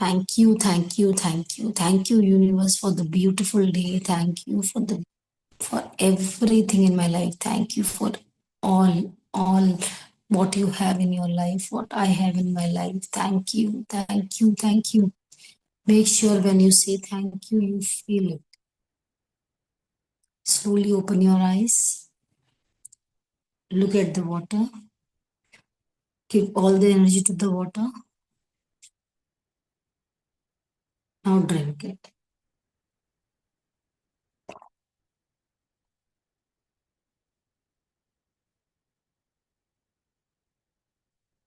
Thank you, thank you, thank you, thank you, universe, for the beautiful day. Thank you for everything in my life. Thank you for all what you have in your life, what I have in my life. Thank you, thank you, thank you. Make sure when you say thank you, you feel it. Slowly open your eyes, look at the water, give all the energy to the water. Now drink it.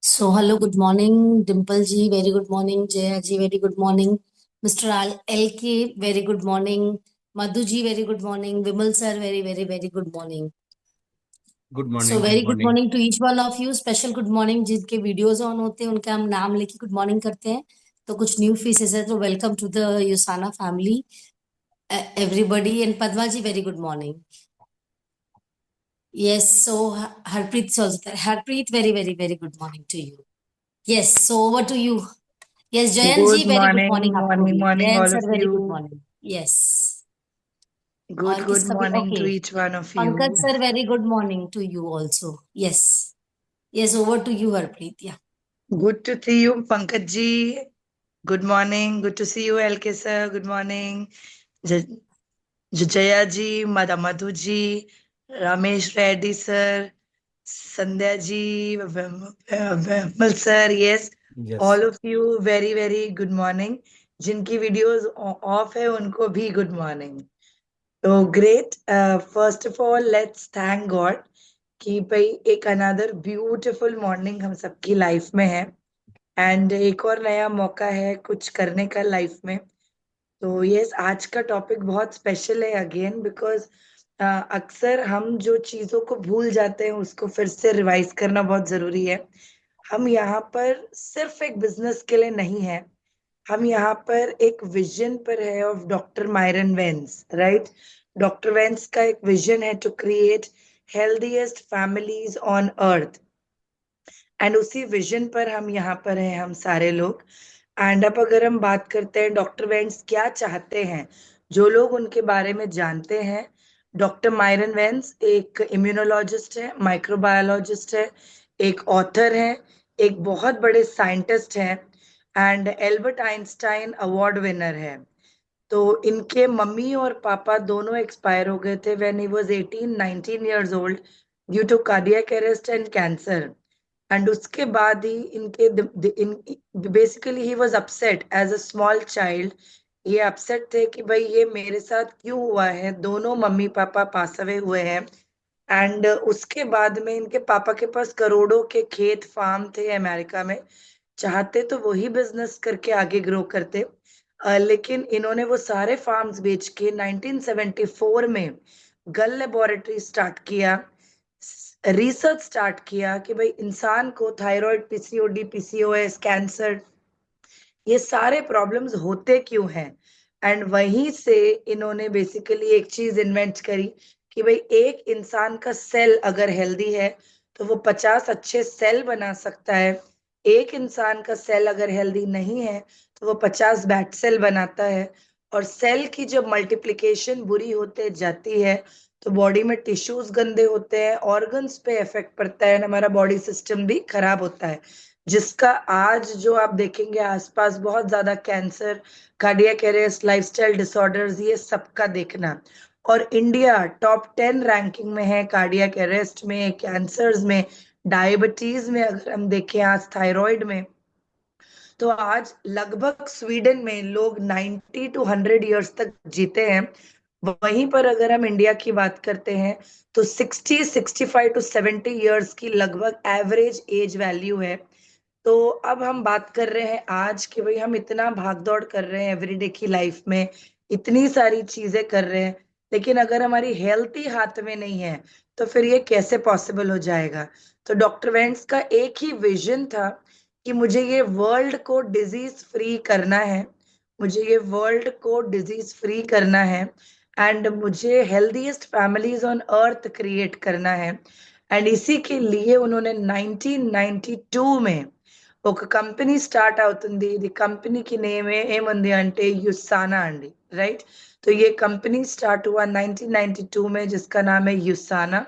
So, hello, good morning, Dimple ji, very good morning, Jaya ji, very good morning, Mr. LK, very good morning, Madhu ji, very good morning, Vimal sir, very good morning. Good So, morning, good very good morning. morning to each one of you. Special good morning जिनके videos on होते हैं उनके हम नाम लेके good morning करते हैं. तो कुछ न्यू फेसेस है तो welcome to the Usana family everybody. And Padma ji, very good morning. Yes, so Harpreet is also there. Harpreet, very good morning to you. Yes, so over to you. Yes, Jayan Good ji, very good morning, morning आपको morning, भी. morning, Jayan all sir, of very good you. morning. Yes. Good, और good किसका भी morning okay. to each one of Pankaj you. sir, very good morning to you also. Yes. Yes, over to you, Harpreet. Yeah. Good to see you, Pankaj ji. Good morning. Good to see you, LK sir. Good morning. J- Jaya ji, Madhu ji, Ramesh Reddy sir, Sandhya ji, Vimal sir. Yes, yes, all of you, very good morning. जिनकी videos of है उनको भी good morning. तो great. First of all let's thank God कि भाई एक another beautiful morning हम सबकी लाइफ में है एंड एक और नया मौका है कुछ करने का लाइफ में. तो यस, आज का टॉपिक बहुत स्पेशल है अगेन बिकॉज अक्सर हम जो चीज़ों को भूल जाते हैं उसको फिर से रिवाइज करना बहुत ज़रूरी है. हम यहाँ पर सिर्फ एक बिजनेस के लिए नहीं है, हम यहाँ पर एक विजन पर है of doctor Myron Vance, right. Doctor Vance का एक विजन है to create healthiest families on earth and उसी विजन पर हम यहाँ पर हैं हम सारे लोग. एंड अब अगर हम बात करते हैं डॉक्टर वेंस क्या चाहते हैं, जो लोग उनके बारे में जानते हैं, डॉक्टर मायरन वेंस एक इम्यूनोलॉजिस्ट है, माइक्रोबायोलॉजिस्ट है, एक ऑथर है, एक बहुत बड़े साइंटिस्ट हैं and Albert Einstein award winner है. तो इनके मम्मी और पापा दोनों एक्सपायर हो गए थे when he was 19 years old due to cardiac arrest and cancer. And उसके बाद ही इनके basically he was upset as a small child. ये अपसेट थे कि भाई ये मेरे साथ क्यों हुआ है, दोनों मम्मी पापा पास अवे हुए हैं. एंड उसके बाद में इनके पापा के पास करोड़ों के खेत फार्म थे अमेरिका में, चाहते तो वही बिजनेस करके आगे ग्रो करते. लेकिन इन्होंने वो सारे फार्म्स बेच के 1974 में गल लेबोरेटरी स्टार्ट किया, रिसर्च स्टार्ट किया कि भाई इंसान को थायराइड, पीसीओडी, पीसीओएस, कैंसर, ये सारे प्रॉब्लम्स होते क्यों हैं. एंड वहीं से इन्होंने बेसिकली एक चीज इन्वेंट करी कि भाई एक इंसान का सेल अगर हेल्दी है तो वो 50 अच्छे सेल बना सकता है. एक इंसान का सेल अगर हेल्दी नहीं है तो वो 50 बैड सेल बनाता है. और सेल की जब मल्टीप्लिकेशन बुरी होते जाती है तो बॉडी में टिश्यूज गंदे होते हैं, ऑर्गन्स पे इफेक्ट पड़ता है, हमारा बॉडी सिस्टम भी खराब होता है, जिसका आज जो आप देखेंगे आसपास बहुत ज्यादा cancer, cardiac arrest, lifestyle disorders, ये सबका देखना. और इंडिया टॉप 10 रैंकिंग में है कार्डियक अरेस्ट में, कैंसर्स में, डायबिटीज में, अगर हम देखें आज थायराइड में. तो आज लगभग स्वीडन में लोग 90 to 100 years तक जीते हैं. वहीं पर अगर हम इंडिया की बात करते हैं तो 60, 65 to 70 years की लगभग एवरेज एज वैल्यू है. तो अब हम बात कर रहे हैं आज कि भाई हम इतना भाग दौड़ कर रहे हैं एवरीडे की लाइफ में, इतनी सारी चीजें कर रहे हैं, लेकिन अगर हमारी हेल्थ ही हाथ में नहीं है तो फिर ये कैसे पॉसिबल हो जाएगा. तो डॉक्टर वेंस का एक ही विजन था कि मुझे ये वर्ल्ड को डिजीज फ्री करना है, मुझे ये वर्ल्ड को डिजीज फ्री करना है एंड मुझे healthiest families on earth create करना है. एंड इसी के लिए उन्होंने 1992 में ఒక కంపెనీ స్టార్ట్ అవుతుంది. ఇది కంపెనీకి నేమ్ ఏముంది అంటే యుసానా అండి, राइट। तो ये कंपनी स्टार्ट हुआ 1992 में, जिसका नाम है యుసానా।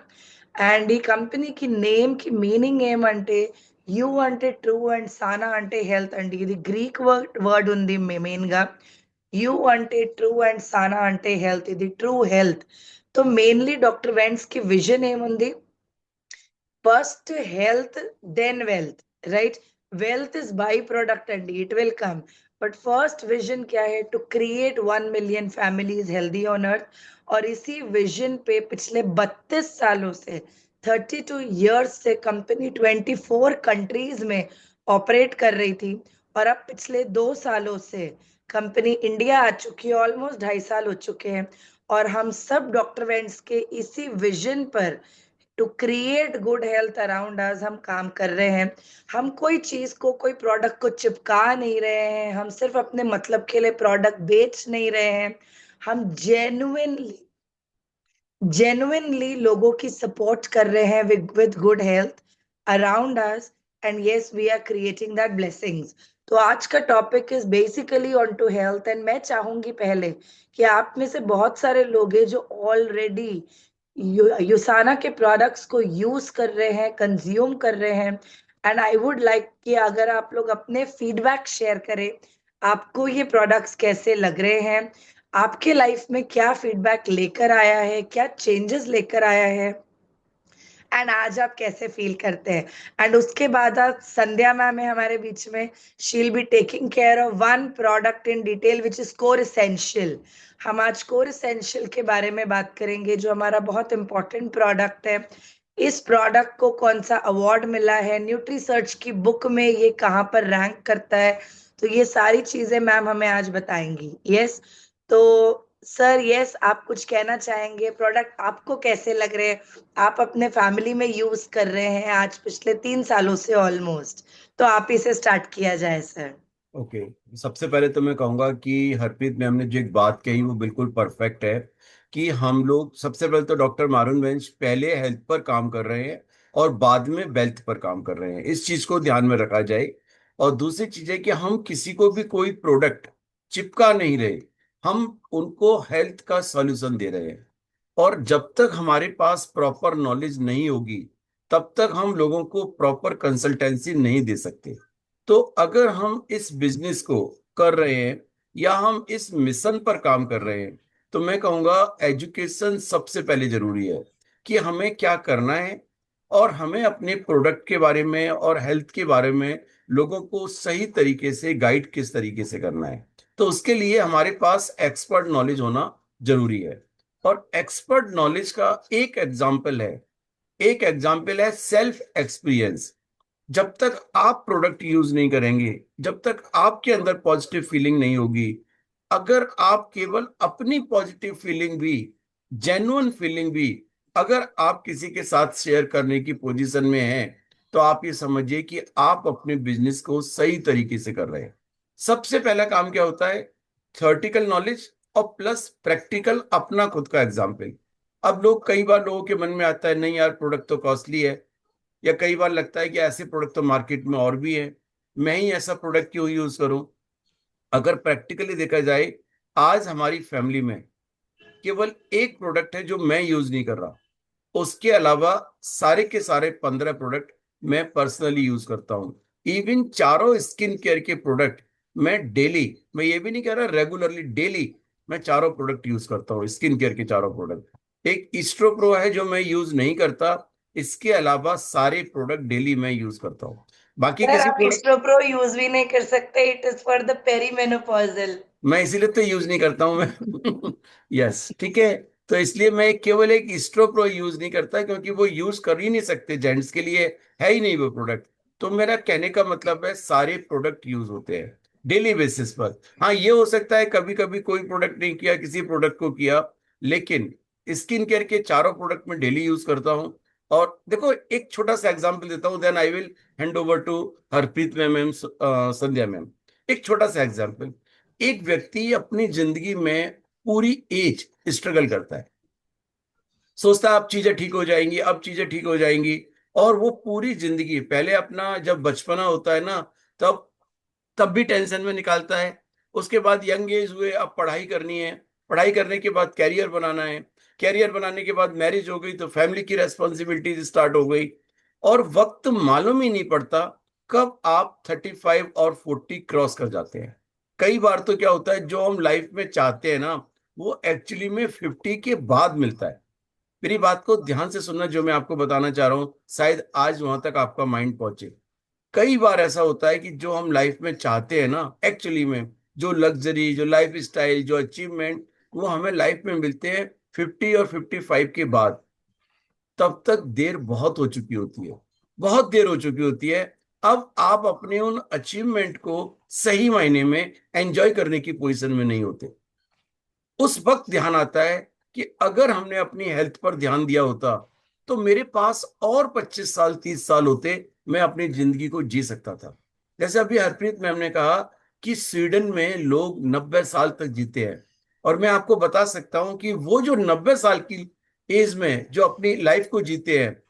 అండ్ ఈ కంపెనీకి నేమ్ కి మీనింగ్ ఏమంటే యు అంటే ట్రూ అండ్ సానా అంటే హెల్త్ అండి। ఇది గ్రీక్ వర్డ్ ఉంది మెయిన్ గా। యు అంటే ట్రూ అండ్ సానా అంటే హెల్త్, ఇది ట్రూ హెల్త్। तो मेनली डॉक्टर वेंट्स की विजन ఏముంది? First health, then wealth, right? Wealth is byproduct and it will come. But first vision क्या है? To create 1 million families healthy on earth। और इसी विजन पे पिछले 32 सालों से 32 years से कंपनी 24 कंट्रीज में ऑपरेट कर रही थी। और अब पिछले 2 सालों से कंपनी इंडिया आ चुकी है, ऑलमोस्ट 2.5 साल हो चुके हैं। और हम सब डॉक्टर वेंट्स के इसी विजन पर to create good health around us हम काम कर रहे हैं। हम कोई चीज को, कोई प्रोडक्ट को चिपका नहीं रहे हैं, हम सिर्फ अपने मतलब के लिए प्रोडक्ट बेच नहीं रहे हैं। हम जेन्युइनली लोगों की सपोर्ट कर रहे हैं with good health around us. And yes, we are creating that blessings. तो आज का topic is basically on to health. एंड मैं चाहूंगी पहले कि आप में से बहुत सारे लोग हैं जो ऑलरेडी यूसाना के प्रोडक्ट्स को यूज कर रहे हैं, कंज्यूम कर रहे हैं। एंड आई वुड लाइक कि अगर आप लोग अपने फीडबैक शेयर करें, आपको ये प्रोडक्ट्स कैसे लग रहे हैं, आपके लाइफ में क्या फीडबैक लेकर आया है, क्या चेंजेस लेकर आया है, एंड आज आप कैसे फील करते हैं। एंड उसके बाद आज संध्या मैम है हमारे बीच में। She will be taking care of one product in detail which is core essential. हम आज कोर एसेंशियल के बारे में बात करेंगे, जो हमारा बहुत इंपॉर्टेंट प्रोडक्ट है। इस प्रोडक्ट को कौन सा अवार्ड मिला है, न्यूट्री सर्च की बुक में ये कहाँ पर रैंक करता है, तो ये सारी चीजें मैम हमें आज बताएंगी। यस, तो सर, यस, आप कुछ कहना चाहेंगे? प्रोडक्ट आपको कैसे लग रहे हैं? आप अपने फैमिली में यूज कर रहे हैं आज पिछले 3 सालों से ऑलमोस्ट। तो आप ही से स्टार्ट किया जाए सर। ओके। सबसे पहले तो मैं कहूंगा कि हरप्रीत मैम ने जो एक बात कही वो बिल्कुल परफेक्ट है कि हम लोग सबसे पहले तो डॉक्टर मारुन वेंच पहले हेल्थ पर काम कर रहे हैं और बाद में वेल्थ पर काम कर रहे हैं, इस चीज को ध्यान में रखा जाए। और दूसरी चीज है कि हम किसी को भी कोई प्रोडक्ट चिपका नहीं रहे, हम उनको हेल्थ का सॉल्यूशन दे रहे हैं। और जब तक हमारे पास प्रॉपर नॉलेज नहीं होगी तब तक हम लोगों को प्रॉपर कंसल्टेंसी नहीं दे सकते। तो अगर हम इस बिजनेस को कर रहे हैं या हम इस मिशन पर काम कर रहे हैं तो मैं कहूँगा एजुकेशन सबसे पहले जरूरी है कि हमें क्या करना है और हमें अपने प्रोडक्ट के बारे में और हेल्थ के बारे में लोगों को सही तरीके से गाइड किस तरीके से करना है। तो उसके लिए हमारे पास एक्सपर्ट नॉलेज होना जरूरी है। और एक्सपर्ट नॉलेज का एक एग्जाम्पल है सेल्फ एक्सपीरियंस। जब तक आप प्रोडक्ट यूज नहीं करेंगे, जब तक आपके अंदर पॉजिटिव फीलिंग नहीं होगी, अगर आप केवल अपनी पॉजिटिव फीलिंग भी, जेन्युइन फीलिंग भी अगर आप किसी के साथ शेयर करने की पोजीशन में हैं तो आप ये समझिए कि आप अपने बिजनेस को सही तरीके से कर रहे हैं। सबसे पहला काम क्या होता है? थ्योरेटिकल नॉलेज और प्लस प्रैक्टिकल अपना खुद का एग्जाम्पल। अब कई बार लोगों के मन में आता है नहीं यार प्रोडक्ट तो कॉस्टली है, या कई बार लगता है कि ऐसे प्रोडक्ट तो मार्केट में और भी है, मैं ही ऐसा प्रोडक्ट क्यों यूज करूं। अगर प्रैक्टिकली देखा जाए, आज हमारी फैमिली में केवल एक प्रोडक्ट है जो मैं यूज नहीं कर रहा, उसके अलावा सारे के सारे 15 प्रोडक्ट मैं पर्सनली यूज करता हूं। इवन चारों स्किन केयर के प्रोडक्ट मैं डेली, मैं ये भी नहीं कह रहा रेगुलरली, डेली मैं चारों प्रोडक्ट यूज करता हूँ, स्किन केयर के चारों प्रोडक्ट। एक ईस्ट्रो प्रो है जो मैं यूज नहीं करता, इसके अलावा सारे प्रोडक्ट डेली मैं यूज करता हूँ। बाकी सर, किसी आप प्रोडक्ट इस्ट्रोप्रो यूज भी नहीं कर सकते, it is for the perimenopausal. मैं इसीलिए तो यूज नहीं करता हूं मैं यस, ठीक है। तो इसलिए मैं केवल एक स्ट्रो प्रो यूज नहीं करता क्योंकि वो यूज कर ही नहीं सकते, जेंट्स के लिए है ही नहीं वो प्रोडक्ट। तो मेरा कहने का मतलब है सारे प्रोडक्ट यूज होते हैं डेली बेसिस पर। हाँ, ये हो सकता है कभी कभी कोई प्रोडक्ट नहीं किया, किसी प्रोडक्ट को किया, लेकिन स्किन केयर के चारों प्रोडक्ट में डेली यूज करता हूँ। और देखो एक छोटा सा एग्जांपल देता हूँ, then I will hand over to Harpreet ma'am, Sandhya ma'am. एक छोटा सा एग्जांपल, एक व्यक्ति अपनी जिंदगी में पूरी एज स्ट्रगल करता है, सोचता है अब चीजें ठीक हो जाएंगी, अब चीजें ठीक हो जाएंगी, और वो पूरी जिंदगी, पहले अपना जब बचपना होता है ना, तब तब भी टेंशन में निकालता है। उसके बाद यंग एज हुए, अब पढ़ाई करनी है, पढ़ाई करने के बाद कैरियर बनाना है, कैरियर बनाने के बाद मैरिज हो गई तो फैमिली की रेस्पॉन्सिबिलिटीज स्टार्ट हो गई, और वक्त मालूम ही नहीं पड़ता कब आप 35 और 40 क्रॉस कर जाते हैं। कई बार तो क्या होता है, जो हम लाइफ में चाहते हैं ना, वो एक्चुअली में 50 के बाद मिलता है। मेरी बात को ध्यान से सुनना, जो मैं आपको बताना चाह रहा हूं, शायद आज वहां तक आपका माइंड पहुंचे। कई बार ऐसा होता है कि जो हम लाइफ में चाहते हैं ना, एक्चुअली में जो लग्जरी, जो लाइफ स्टाइल, जो अचीवमेंट, वो हमें लाइफ में मिलते हैं 50 और 55 के बाद। तब तक देर बहुत हो चुकी होती है, बहुत देर हो चुकी होती है। अब आप अपने उन अचीवमेंट को सही मायने में एंजॉय करने की पोजीशन में नहीं होते। उस वक्त ध्यान आता है कि अगर हमने अपनी हेल्थ पर ध्यान दिया होता तो मेरे पास और 25 साल 30 साल होते, मैं अपनी जिंदगी को जी सकता था। जैसे अभी हरप्रीत मैम ने कहा कि स्वीडन में लोग 90 साल तक जीते हैं, और मैं आपको बता सकता हूं कि वो जो 90 साल की एज में जो अपनी लाइफ को जीते हैं,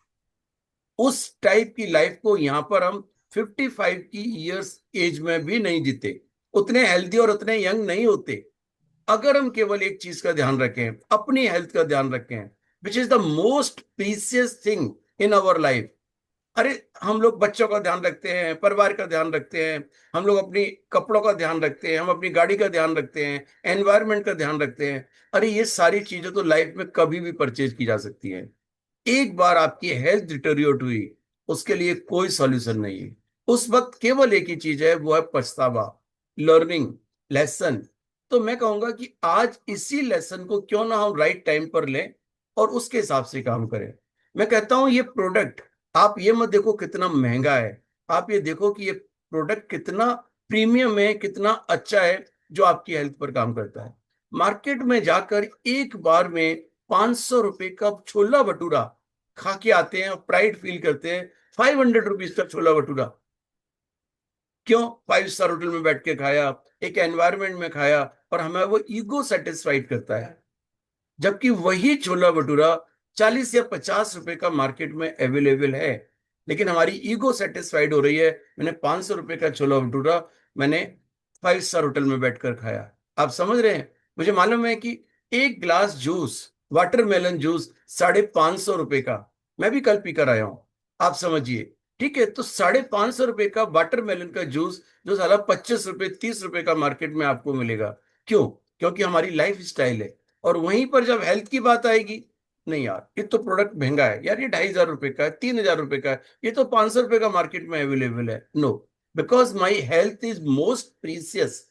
उस टाइप की लाइफ को यहाँ पर हम 55 की ईयर्स एज में भी नहीं जीते, उतने हेल्दी और उतने यंग नहीं होते। अगर हम केवल एक चीज का ध्यान रखें, अपनी हेल्थ का ध्यान रखें, which is the most precious thing in our life. अरे, हम लोग बच्चों का ध्यान रखते हैं, परिवार का ध्यान रखते हैं, हम लोग अपनी कपड़ों का ध्यान रखते हैं, हम अपनी गाड़ी का ध्यान रखते हैं, एनवायरनमेंट का ध्यान रखते हैं। अरे, ये सारी चीजें तो लाइफ में कभी भी परचेज की जा सकती हैं। एक बार आपकी हेल्थ डिटोरिएट हुई, उसके लिए कोई सॉल्यूशन नहीं है। उस वक्त केवल एक ही चीज है, वो है पछतावा, लर्निंग, लेसन। तो मैं कहूंगा कि आज इसी लेसन को क्यों ना हम राइट टाइम पर लें और उसके हिसाब से काम करें। मैं कहता हूं, ये प्रोडक्ट, आप ये मत देखो कितना महंगा है, आप ये देखो कि ये प्रोडक्ट कितना प्रीमियम है, कितना अच्छा है, जो आपकी हेल्थ पर काम करता है। मार्केट में जाकर एक बार में 500 रुपए का छोला भटूरा खा के आते हैं और प्राइड फील करते हैं। 500 रुपीज का छोला भटूरा क्यों? 5 स्टार होटल में बैठ के खाया, एक एनवायरनमेंट में खाया, और हमें वो ईगो सेटिस्फाइड करता है। जबकि वही छोला भटूरा 40 या 50 रुपए का मार्केट में अवेलेबल है, लेकिन हमारी ईगो सेटिस्फाइड हो रही है। मैंने 500 रुपए का छोला भटूरा मैंने 5 स्टार होटल में बैठकर खाया। आप समझ रहे हैं? मुझे मालूम है कि एक ग्लास जूस, वाटरमेलन जूस, 550 रुपए का, मैं भी कल पीकर आया हूं। आप समझिए, ठीक है? तो 550 रुपए का वाटरमेलन का जूस, जो साला 25 रुपए 30 रुपए का मार्केट में आपको मिलेगा। क्यों? क्योंकि हमारी लाइफ स्टाइल है। और वहीं पर जब हेल्थ की बात आएगी, नहीं यार, ये तो प्रोडक्ट महंगा है यार, ये 2,500 रुपए का है, 3,000 रुपए का है, ये तो 500 रुपए का मार्केट में अवेलेबल है। No, because my health is most precious.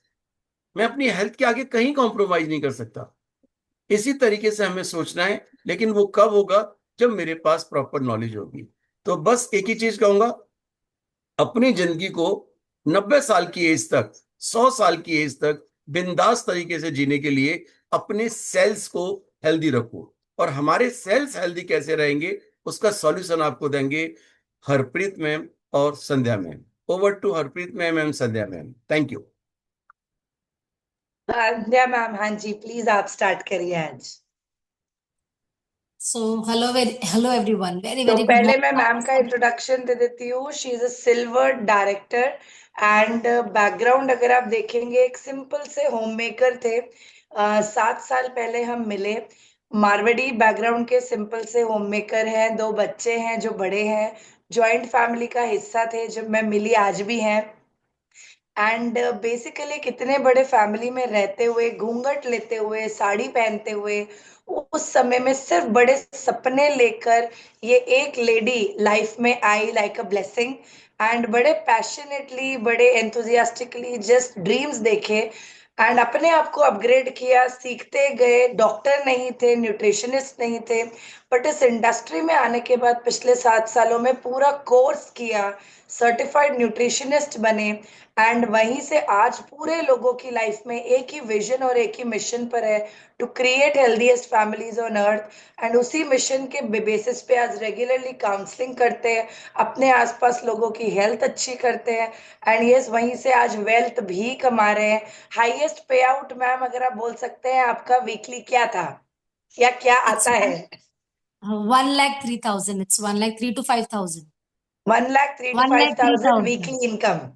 मैं अपनी हेल्थ के आगे कहीं कॉम्प्रोमाइज नहीं कर सकता। इसी तरीके से हमें सोचना है, लेकिन वो कब होगा? जब मेरे पास प्रॉपर नॉलेज होगी। तो बस एक ही चीज कहूंगा, अपनी जिंदगी को 90 साल की एज तक, 100 साल की एज तक बिंदास तरीके से जीने के लिए अपने सेल्स को हेल्दी रखो। और हमारे सेल्स हेल्दी कैसे रहेंगे, उसका सॉल्यूशन आपको देंगे हरप्रीत मैम और Sandhya ma'am. Over to Harpreet ma'am and Sandhya ma'am. Thank you. Sandhya ma'am, हाँ जी, प्लीज आप स्टार्ट करिए आज। So hello everyone, very तो very good पहले मैं मैम का morning. इंट्रोडक्शन दे देती हूँ। She is a silver director and background अगर आप देखेंगे, एक सिंपल से होम मेकर थे। 7 साल पहले हम मिले। मारवाड़ी बैकग्राउंड के सिंपल से होम मेकर हैं, 2 बच्चे हैं जो बड़े हैं, जॉइंट फैमिली का हिस्सा थे जब मैं मिली, आज भी हैं। एंड बेसिकली कितने बड़े फैमिली में रहते हुए, घूंघट लेते हुए, साड़ी पहनते हुए, उस समय में सिर्फ बड़े सपने लेकर ये एक लेडी लाइफ में I like a blessing. And बड़े पैशनेटली, बड़े एंथुजियास्टिकली जस्ट ड्रीम्स देखे एंड अपने आप को अपग्रेड किया, सीखते गए। डॉक्टर नहीं थे, न्यूट्रिशनिस्ट नहीं थे, बट इस इंडस्ट्री में आने के बाद पिछले 7 सालों में पूरा कोर्स किया, सर्टिफाइड न्यूट्रिशनिस्ट बने। एंड वहीं से आज पूरे लोगों की लाइफ में एक ही विजन और एक ही मिशन पर है, to create healthiest families on earth. And उसी मिशन के बेसिस पे आज रेगुलरली काउंसलिंग करते हैं, अपने आसपास लोगों की हेल्थ अच्छी करते हैं। एंड यस, वहीं से आज वेल्थ भी कमा रहे हैं। हाईएस्ट पे आउट मैम, अगर आप बोल सकते हैं आपका वीकली क्या था या क्या It's आता है? 1,03,000. It's 1,03,000 to 5,000. 1 lakh 3 to 5,000 1,03,000. Weekly income.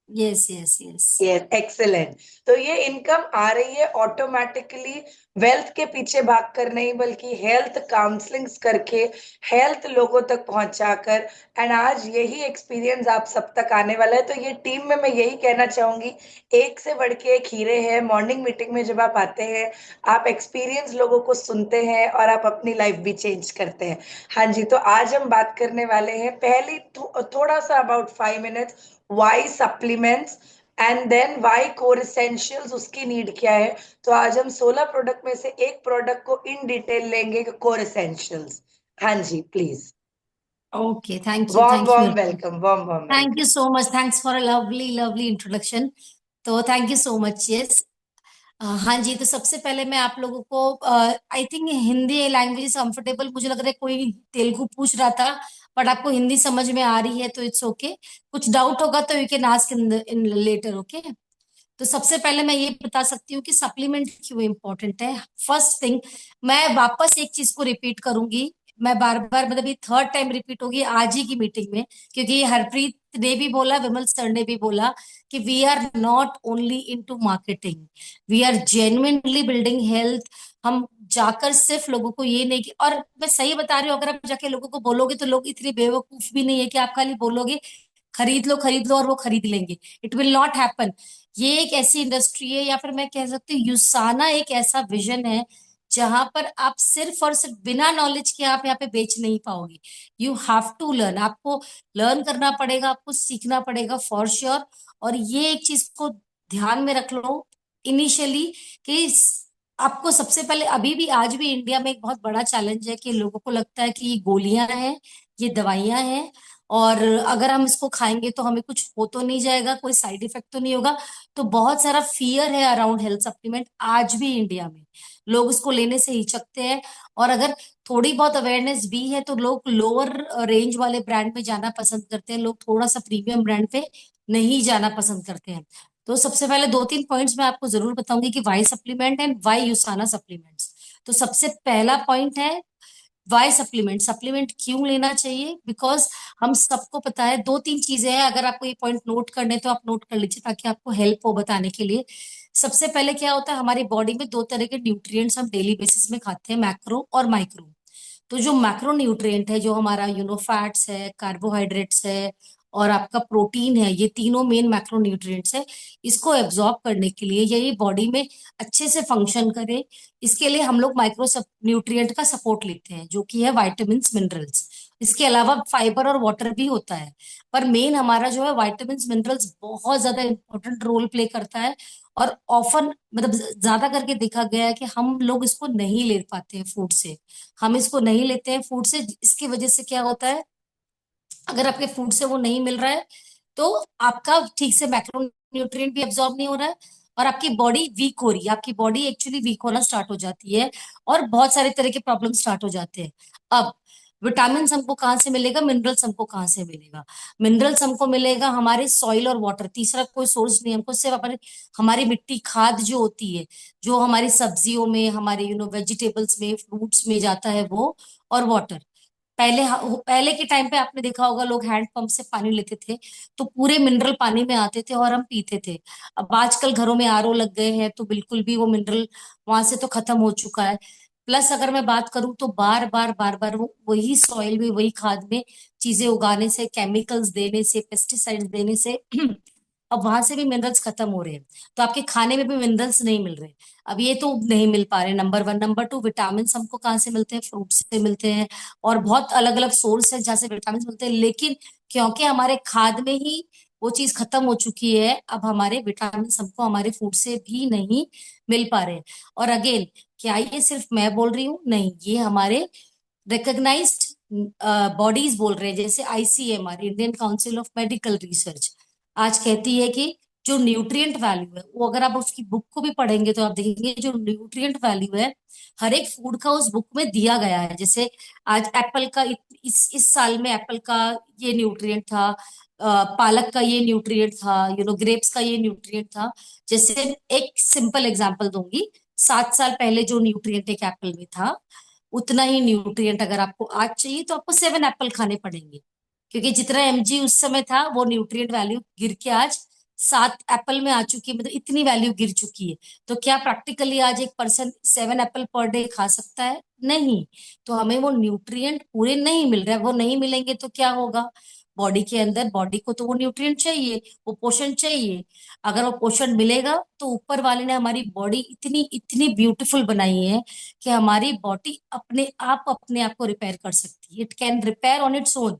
Yes yes yes. Yes, excellent. तो ये इनकम आ रही है ऑटोमेटिकली, वेल्थ के पीछे भाग कर नहीं, बल्कि हेल्थ काउंसलिंग्स करके, हेल्थ लोगों तक पहुंचाकर। एंड आज यही एक्सपीरियंस आप सब तक आने वाला है। तो ये टीम में मैं यही कहना चाहूंगी, एक से बढ़ के एक हीरे है। मॉर्निंग मीटिंग में जब आप आते हैं, आप एक्सपीरियंस लोगों को सुनते हैं और आप अपनी लाइफ भी चेंज करते हैं। हाँ जी, तो आज हम बात करने वाले हैं पहली थोड़ा सा about 5 minutes, why supplements, and then why core essentials, उसकी नीड क्या है। तो आज हम 16 प्रोडक्ट में से एक प्रोडक्ट को इन डिटेल लेंगे, कोर एसेंशियल्स। हाँ जी, please. Okay, warm thank you warm Arpit. Welcome, warm warm thank you welcome. So much, thanks for a lovely lovely introduction. तो thank you so much. Yes, हाँ जी, तो सबसे पहले मैं आप लोगों को I think Hindi language is comfortable. मुझे लग रहा है कोई तेलुगु पूछ रहा था, बट आपको हिंदी समझ में आ रही है तो इट्स ओके। कुछ डाउट होगा तो you can ask in later, okay. तो सबसे पहले मैं ये बता सकती हूँ कि सप्लीमेंट क्यों इम्पोर्टेंट है। फर्स्ट थिंग, मैं वापस एक चीज को रिपीट करूंगी। मैं बार बार, मतलब ये थर्ड टाइम रिपीट होगी आज ही की मीटिंग में, क्योंकि ये हरप्रीत ने भी बोला, विमल सर ने भी बोला कि we are not only into marketing, we are genuinely building health. हम जाकर सिर्फ लोगों को ये नहीं कि, और मैं सही बता रही हूँ, अगर आप जाके लोगों को बोलोगे तो लोग इतने बेवकूफ भी नहीं है कि आप खाली बोलोगे खरीद लो और वो खरीद लेंगे। It will not happen. ये एक ऐसी इंडस्ट्री है, या फिर मैं कह सकती हूँ यूसाना एक ऐसा विजन है जहां पर आप सिर्फ और सिर्फ बिना नॉलेज के आप यहाँ पे बेच नहीं पाओगे। यू हैव टू लर्न, आपको लर्न करना पड़ेगा, आपको सीखना पड़ेगा फॉर श्योर। और ये एक चीज को ध्यान में रख लो इनिशियली, कि आपको सबसे पहले, अभी भी आज भी इंडिया में एक बहुत बड़ा चैलेंज है कि लोगों को लगता है कि ये गोलियां हैं, ये दवाइयां हैं, और अगर हम इसको खाएंगे तो हमें कुछ हो तो नहीं जाएगा, कोई साइड इफेक्ट तो नहीं होगा। तो बहुत सारा फियर है अराउंड हेल्थ सप्लीमेंट आज भी इंडिया में। लोग इसको लेने से हिचकते हैं, और अगर थोड़ी बहुत अवेयरनेस भी है तो लोग लोअर रेंज वाले ब्रांड में जाना पसंद करते हैं, लोग थोड़ा सा प्रीमियम ब्रांड पे नहीं जाना पसंद करते हैं। तो सबसे पहले दो तीन पॉइंट्स मैं आपको जरूर बताऊंगी कि why supplement and why USANA supplements. तो सबसे पहला पॉइंट है वाई सप्लीमेंट। सप्लीमेंट क्यों लेना चाहिए? बिकॉज हम सबको पता है दो तीन चीजें हैं, अगर आपको ये पॉइंट नोट करने तो आप नोट कर लीजिए ताकि आपको हेल्प हो बताने के लिए। सबसे पहले क्या होता है, हमारी बॉडी में दो तरह के न्यूट्रिएंट्स हम डेली बेसिस में खाते हैं, मैक्रो और माइक्रो। तो जो मैक्रो न्यूट्रिएंट है, जो हमारा फैट्स है, कार्बोहाइड्रेट्स है और आपका प्रोटीन है, ये तीनों मेन मैक्रो न्यूट्रिएंट्स है। इसको एब्जॉर्ब करने के लिए, या ये बॉडी में अच्छे से फंक्शन करे, इसके लिए हम लोग माइक्रो न्यूट्रिएंट का सपोर्ट लेते हैं, जो कि है वाइटामिन मिनरल्स। इसके अलावा फाइबर और वाटर भी होता है, पर मेन हमारा जो है वाइटामिन मिनरल्स बहुत ज्यादा इंपॉर्टेंट रोल प्ले करता है। और ऑफन, मतलब ज्यादा करके देखा गया है कि हम लोग इसको नहीं ले पाते हैं फूड से। हम इसको नहीं लेते हैं फूड से, इसकी वजह से क्या होता है, अगर आपके फूड से वो नहीं मिल रहा है तो आपका ठीक से मैक्रो न्यूट्रिएंट भी एब्जॉर्ब नहीं हो रहा है, और आपकी बॉडी वीक हो रही है, आपकी बॉडी एक्चुअली वीक होना स्टार्ट हो जाती है, और बहुत सारे तरह के प्रॉब्लम स्टार्ट हो जाते हैं। अब विटामिन हमको कहाँ से मिलेगा, मिनरल्स हमको कहाँ से मिलेगा? मिनरल्स हमको मिलेगा हमारे सॉइल और वाटर, तीसरा कोई सोर्स नहीं हमको, सिर्फ हमारे, हमारी मिट्टी खाद जो होती है, जो हमारी सब्जियों में, हमारे वेजिटेबल्स में, फ्रूट्स में जाता है वो, और वाटर। पहले के टाइम पे आपने देखा होगा लोग हैंड पंप से पानी लेते थे, तो पूरे मिनरल पानी में आते थे और हम पीते थे। अब आजकल घरों में आरओ लग गए हैं तो बिल्कुल भी वो मिनरल वहां से तो खत्म हो चुका है। प्लस अगर मैं बात करूं तो बार बार वो वही सॉइल में, वही खाद में चीजें उगाने से, केमिकल्स देने से, पेस्टिसाइड्स देने से अब वहां से भी मिनरल्स खत्म हो रहे हैं, तो आपके खाने में भी मिनरल्स नहीं मिल रहे। अब ये तो नहीं मिल पा रहे, number one. Number two, vitamin हमको कहाँ से मिलते हैं? फ्रूट से मिलते हैं, और बहुत अलग अलग सोर्स है जहाँ से विटामिन मिलते हैं, लेकिन क्योंकि हमारे खाद में ही वो चीज खत्म हो चुकी है, अब हमारे विटामिन हमको हमारे फूड से भी नहीं मिल पा रहे हैं। और अगेन, क्या ये सिर्फ मैं बोल रही हूँ? नहीं, ये हमारे रिकग्नाइज्ड बॉडीज बोल रहे हैं, जैसे ICMR, Indian council of medical research, आज कहती है कि जो न्यूट्रिएंट वैल्यू है वो, अगर आप उसकी बुक को भी पढ़ेंगे तो आप देखेंगे जो न्यूट्रिएंट वैल्यू है हर एक फूड का उस बुक में दिया गया है। जैसे आज एप्पल का, इस साल में एप्पल का ये न्यूट्रिएंट था, पालक का ये न्यूट्रिएंट था, ग्रेप्स का ये न्यूट्रिएंट था। जैसे एक सिंपल एग्जांपल दूंगी, 7 साल पहले जो न्यूट्रिएंट एक एप्पल में था, उतना ही न्यूट्रिएंट अगर आपको आज चाहिए तो आपको 7 एप्पल खाने पड़ेंगे, क्योंकि जितना एमजी उस समय था वो न्यूट्रिएंट वैल्यू गिर के आज 7 एप्पल में आ चुकी है, मतलब इतनी वैल्यू गिर चुकी है। तो क्या प्रैक्टिकली आज एक पर्सन 7 एप्पल पर डे खा सकता है? नहीं। तो हमें वो न्यूट्रिएंट पूरे नहीं मिल रहे, वो नहीं मिलेंगे तो क्या होगा? बॉडी के अंदर, बॉडी को तो वो न्यूट्रिएंट चाहिए, वो पोषण चाहिए। अगर वो पोषण मिलेगा तो ऊपर वाले ने हमारी बॉडी इतनी इतनी ब्यूटीफुल बनाई है कि हमारी बॉडी अपने आप को रिपेयर कर सकती है। It can repair on its own.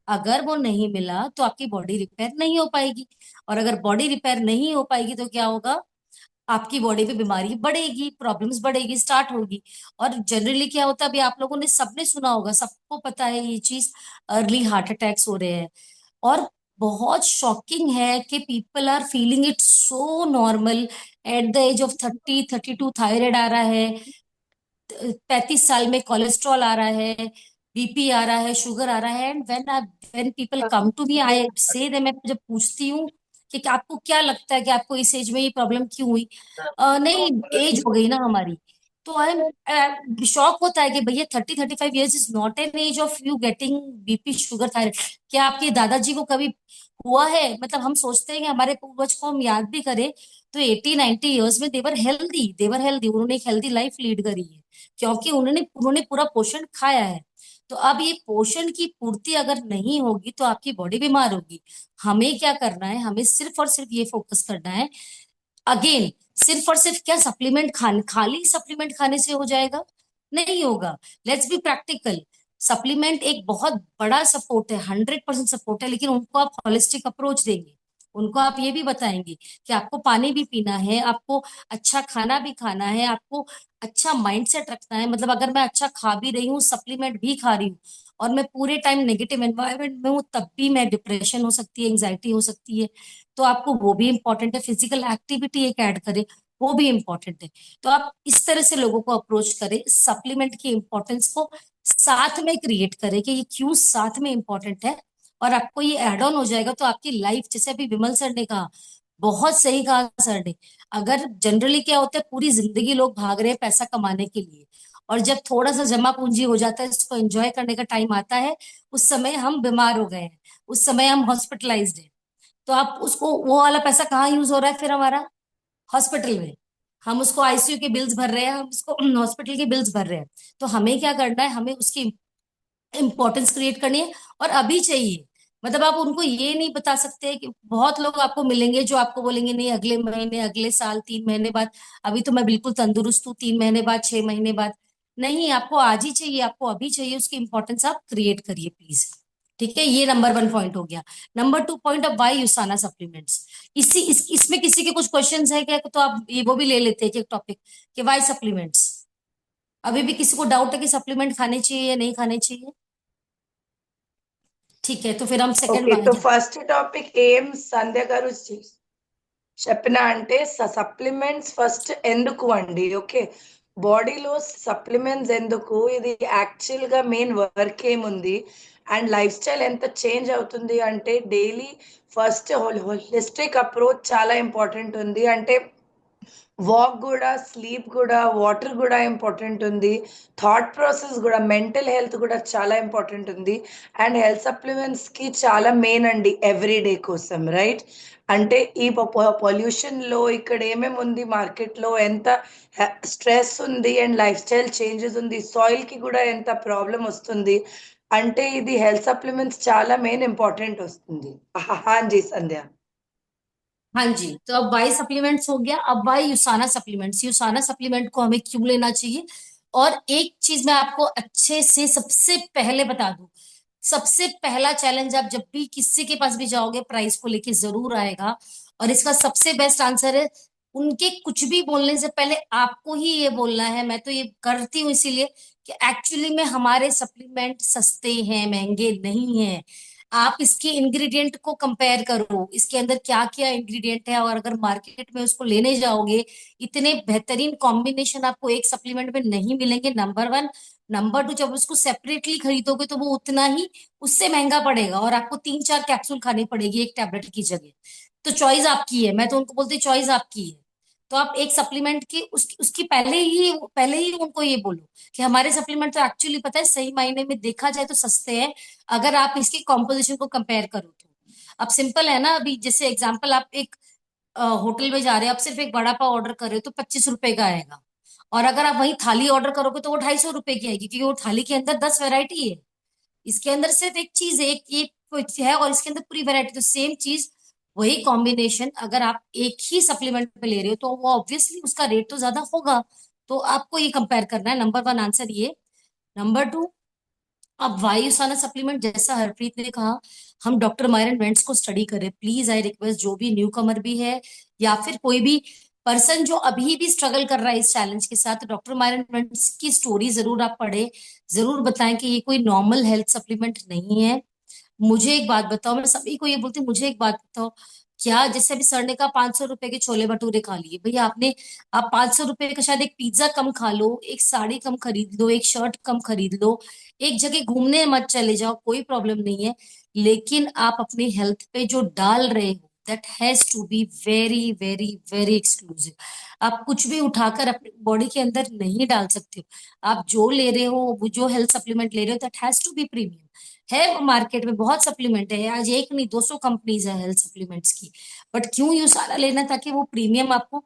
अगर वो नहीं मिला तो आपकी बॉडी रिपेयर नहीं हो पाएगी, और अगर बॉडी रिपेयर नहीं हो पाएगी तो क्या होगा? आपकी बॉडी पे बीमारी बढ़ेगी, प्रॉब्लम्स बढ़ेगी, स्टार्ट होगी। और जनरली क्या होता है, अभी आप लोगों ने सबने सुना होगा, सबको पता है ये चीज, अर्ली हार्ट अटैक्स हो रहे हैं। और बहुत शॉकिंग है कि people are feeling it so normal. At the age of 30-32 thyroid आ रहा है, 35 साल में कोलेस्ट्रॉल आ रहा है, बीपी आ रहा है, शुगर आ रहा है। And when people come to me, I say them, मैं जब पूछती हूँ कि आपको क्या लगता है कि आपको इस एज में ये प्रॉब्लम क्यों हुई? नहीं, एज हो गई ना हमारी। तो आई शॉक होता है कि भैया 30-35 years is not an age of you getting BP, sugar, thyroid. क्या आपके दादाजी को कभी हुआ है? मतलब हम सोचते हैं कि हमारे पूर्वज को हम याद भी करें तो 80-90 ईयर्स में देवर हेल्दी, उन्होंने एक हेल्दी लाइफ लीड करी है, क्योंकि उन्होंने उन्होंने पूरा पोषण खाया है। तो अब ये पोषण की पूर्ति अगर नहीं होगी तो आपकी बॉडी बीमार होगी। हमें क्या करना है? हमें सिर्फ और सिर्फ ये फोकस करना है। अगेन, सिर्फ और सिर्फ क्या सप्लीमेंट खाली सप्लीमेंट खाने से हो जाएगा? नहीं होगा। Let's be practical. सप्लीमेंट एक बहुत बड़ा सपोर्ट है, 100% सपोर्ट है, लेकिन उनको आप होलिस्टिक अप्रोच देंगे। उनको आप ये भी बताएंगे कि आपको पानी भी पीना है, आपको अच्छा खाना भी खाना है, आपको अच्छा माइंडसेट रखना है। मतलब अगर मैं अच्छा खा भी रही हूँ, सप्लीमेंट भी खा रही हूँ, और मैं पूरे टाइम नेगेटिव एनवायरनमेंट में हूँ, तब भी मैं डिप्रेशन हो सकती है, एंग्जाइटी हो सकती है। तो आपको वो भी इम्पोर्टेंट है, फिजिकल एक्टिविटी एक ऐड करें, वो भी इम्पोर्टेंट है। तो आप इस तरह से लोगों को अप्रोच करें, सप्लीमेंट की इंपॉर्टेंस को साथ में क्रिएट करें कि ये क्यों साथ में इंपॉर्टेंट है, और आपको ये एड ऑन हो जाएगा तो आपकी लाइफ, जैसे अभी विमल सर ने कहा, बहुत सही कहा सर ने। अगर जनरली क्या होता है, पूरी जिंदगी लोग भाग रहे हैं पैसा कमाने के लिए, और जब थोड़ा सा जमा पूंजी हो जाता है, इसको एंजॉय करने का टाइम आता है, उस समय हम बीमार हो गए हैं, उस समय हम हॉस्पिटलाइज्ड हैं। तो आप उसको, वो वाला पैसा कहाँ यूज हो रहा है फिर हमारा? हॉस्पिटल में। हम उसको आईसीयू के बिल्स भर रहे हैं, हम उसको हॉस्पिटल के बिल्स भर रहे हैं। तो हमें क्या करना है? हमें उसकी इंपॉर्टेंस क्रिएट करनी है, और अभी चाहिए। मतलब आप उनको ये नहीं बता सकते कि बहुत लोग आपको मिलेंगे जो आपको बोलेंगे नहीं अगले महीने, अगले साल, 3 महीने बाद। अभी तो मैं बिल्कुल तंदुरुस्त हूँ, 3 महीने बाद, 6 महीने बाद। नहीं, आपको आज ही चाहिए, आपको अभी चाहिए, उसकी इंपॉर्टेंस आप क्रिएट करिए प्लीज। ठीक है, ये नंबर 1 पॉइंट हो गया। Number 2 point of why USANA supplements. इसमें किसी के कुछ क्वेश्चंस है क्या? तो आप ये वो भी ले लेते हैं कि एक टॉपिक, कि वाई सप्लीमेंट्स। अभी भी किसी को डाउट है कि सप्लीमेंट खाने चाहिए या नहीं खाने चाहिए? ठीक है, तो फिर हम सेकंड ఓకే. वाला సో जा। ఫస్ట్ టాపిక్ ఏం సంధ్య గారు చెప్పిన అంటే సప్లిమెంట్స్ ఫస్ట్ ఎందుకు అండి? ఓకే. బాడీలో సప్లిమెంట్స్ ఎందుకు? ఇది యాక్చువల్‌గా మెయిన్ వర్క్ ఏముంది? అండ్ లైఫ్ స్టైల్ ఎంత చేంజ్ అవుతుంది అంటే డైలీ ఫస్ట్ హోలిస్టిక్ అప్రోచ్ చాలా ఇంపార్టెంట్ ఉంది. అంటే వాక్ గూడా, స్లీప్ గూడా, వాటర్ గూడా ఇంపార్టెంట్ ఉంది. థాట్ ప్రాసెస్ గూడా, మెంటల్ హెల్త్ గూడా చాలా ఇంపార్టెంట్ ఉంది. అండ్ హెల్త్ సప్లిమెంట్స్‌కి చాలా మెయిన్ అండి ఎవ్రీ డే కోసం రైట్? అంటే ఈ పొల్యూషన్‌లో ఇక్కడ ఏమేముంది మార్కెట్‌లో ఎంత స్ట్రెస్ ఉంది అండ్ లైఫ్ స్టైల్ చేంజెస్ ఉంది. సాయిల్‌కి గూడా ఎంత ప్రాబ్లమ్ ఒస్తుంది. అంటే ఇది హెల్త్ సప్లిమెంట్స్ చాలా మెయిన్ ఇంపార్టెంట్ ఒస్తుంది. हाँ जी संध्या। हाँ जी, तो अब वाई सप्लीमेंट्स हो गया। अब वाई यूसाना सप्लीमेंट्स। यूसाना सप्लीमेंट को हमें क्यों लेना चाहिए? और एक चीज मैं आपको अच्छे से सबसे पहले बता दूं, सबसे पहला चैलेंज, आप जब भी किसी के पास भी जाओगे प्राइस को लेके जरूर आएगा, और इसका सबसे बेस्ट आंसर है, उनके कुछ भी बोलने से पहले आपको ही ये बोलना है। मैं तो ये करती हूँ इसीलिए कि एक्चुअली में हमारे सप्लीमेंट सस्ते हैं, महंगे नहीं हैं। आप इसके इंग्रेडिएंट को कंपेयर करो, इसके अंदर क्या क्या इंग्रेडिएंट है, और अगर मार्केट में उसको लेने जाओगे, इतने बेहतरीन कॉम्बिनेशन आपको एक सप्लीमेंट में नहीं मिलेंगे, नंबर 1। नंबर 2, जब उसको सेपरेटली खरीदोगे तो वो उतना ही उससे महंगा पड़ेगा, और आपको 3-4 कैप्सूल खानी पड़ेगी एक टैबलेट की जगह। तो चॉइस आपकी है, मैं तो उनको बोलती चॉइस आपकी है। तो आप एक सप्लीमेंट की उसकी पहले ही उनको ये बोलो कि हमारे सप्लीमेंट तो एक्चुअली पता है, सही मायने में देखा जाए तो सस्ते हैं, अगर आप इसकी कॉम्पोजिशन को कंपेयर करो तो। अब सिंपल है ना, अभी जैसे एग्जाम्पल, आप एक होटल में जा रहे हैं, आप सिर्फ एक वड़ा पाव ऑर्डर कर रहे हो तो 25 रुपए का आएगा। और अगर आप वही थाली ऑर्डर करोगे तो वो 250 रुपए की आएगी, क्योंकि वो थाली के अंदर 10 वैरायटी है। इसके अंदर सिर्फ एक चीज है, एक है, और इसके अंदर पूरी वैरायटी। तो सेम चीज, वही कॉम्बिनेशन अगर आप एक ही सप्लीमेंट पे ले रहे हो तो वो ऑब्वियसली उसका रेट तो ज्यादा होगा। तो आपको ये कंपेयर करना है, नंबर वन आंसर ये। नंबर टू, अब वायुसाना सप्लीमेंट, जैसा हरप्रीत ने कहा, हम डॉक्टर मायरन वेंट्स को स्टडी करें प्लीज। आई रिक्वेस्ट, जो भी न्यू कमर भी है या फिर कोई भी पर्सन जो अभी भी स्ट्रगल कर रहा है इस चैलेंज के साथ, डॉक्टर मायरन वेंट्स की स्टोरी जरूर आप पढ़े, जरूर बताएं कि ये कोई नॉर्मल हेल्थ सप्लीमेंट नहीं है। मुझे एक बात बताओ, मैं सभी को ये बोलती हूँ, मुझे एक बात बताओ, क्या जैसे अभी सर ने कहा 500 रुपए के छोले भटूरे खा लिए, भैया आपने, आप 500 रुपए का शायद एक पिज्जा कम खा लो, एक साड़ी कम खरीद लो, एक शर्ट कम खरीद लो, एक जगह घूमने मत चले जाओ, कोई प्रॉब्लम नहीं है। लेकिन आप अपनी हेल्थ पे जो डाल रहे हो, that has to be very very very exclusive. आप कुछ भी उठाकर अपनी बॉडी के अंदर नहीं डाल सकते हो। आप जो ले रहे हो, वो जो हेल्थ सप्लीमेंट ले रहे हो, that has to be premium. है मार्केट में बहुत सप्लीमेंट है, आज एक नहीं 200 कंपनीज है हेल्थ सप्लीमेंट्स की। बट क्यों ये सारा लेना, ताकि वो प्रीमियम आपको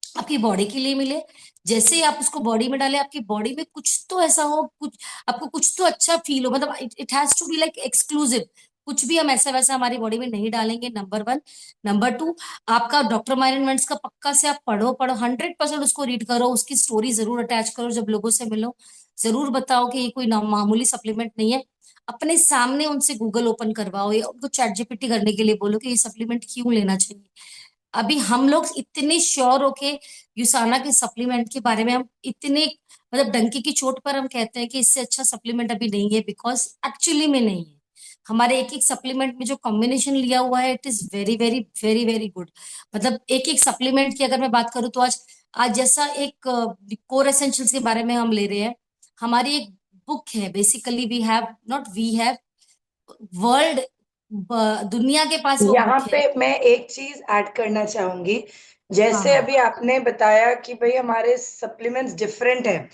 आपकी बॉडी के लिए मिले। जैसे ही आप उसको बॉडी में डालें, आपकी बॉडी में कुछ तो ऐसा हो, कुछ आपको कुछ तो अच्छा फील हो, मतलब it has to be like exclusive. कुछ भी हम ऐसा वैसा हमारी बॉडी में नहीं डालेंगे, नंबर वन। नंबर टू, आपका डॉक्टर मायरन वेंट्स का पक्का से आप पढ़ो पढ़ो, 100% उसको रीड करो, उसकी स्टोरी जरूर अटैच करो, जब लोगों से मिलो जरूर बताओ कि ये कोई मामूली सप्लीमेंट नहीं है। अपने सामने उनसे गूगल ओपन करवाओ या उनको चैट जीपीटी करने के लिए बोलो कि ये सप्लीमेंट क्यों लेना चाहिए। अभी हम लोग इतने श्योर होके यूसाना के सप्लीमेंट के बारे में हम इतने, मतलब डंके की चोट पर हम कहते हैं कि इससे अच्छा सप्लीमेंट अभी नहीं है, बिकॉज एक्चुअली में नहीं है। हमारे एक एक सप्लीमेंट में जो कॉम्बिनेशन लिया हुआ है, it is very very very very good. मतलब एक एक सप्लीमेंट की अगर मैं बात करूँ तो आज आज जैसा एक कोर एसेंशियल्स के बारे में हम ले रहे हैं, हमारी एक बुक है, basically we have not we have world, दुनिया के पास वो यहाँ बुक पे है। मैं एक चीज ऐड करना चाहूंगी। हाँ जैसे हाँ। अभी आपने बताया कि भाई हमारे सप्लीमेंट्स डिफरेंट हैं,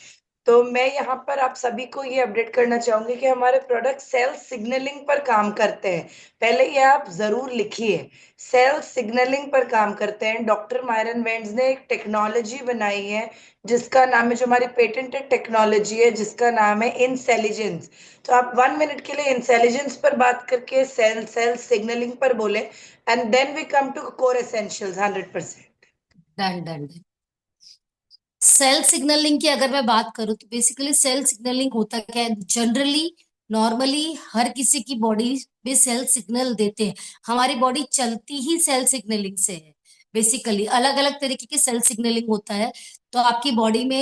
तो मैं यहाँ पर आप सभी को ये अपडेट करना चाहूंगी कि हमारे प्रोडक्ट सेल सिग्नलिंग पर काम करते हैं। पहले ये आप जरूर लिखिए, सेल सिग्नलिंग पर काम करते हैं। डॉक्टर मायरन वेंट्स ने एक टेक्नोलॉजी बनाई है जिसका नाम है, जो हमारी पेटेंटेड टेक्नोलॉजी है, जिसका नाम है इंटेलिजेंस। तो आप 1 मिनट के लिए इंटेलिजेंस पर बात करके सेल सेल सिग्नलिंग पर बोले, and then we come to core essentials 100%। Done done. Cell signaling की अगर मैं बात करूं तो बेसिकली सेल सिग्नलिंग होता क्या है, जनरली नॉर्मली हर किसी की बॉडी में सेल सिग्नल देते हैं। हमारी बॉडी चलती ही सेल सिग्नलिंग से है। बेसिकली अलग अलग तरीके के सेल सिग्नलिंग होता है। तो आपकी बॉडी में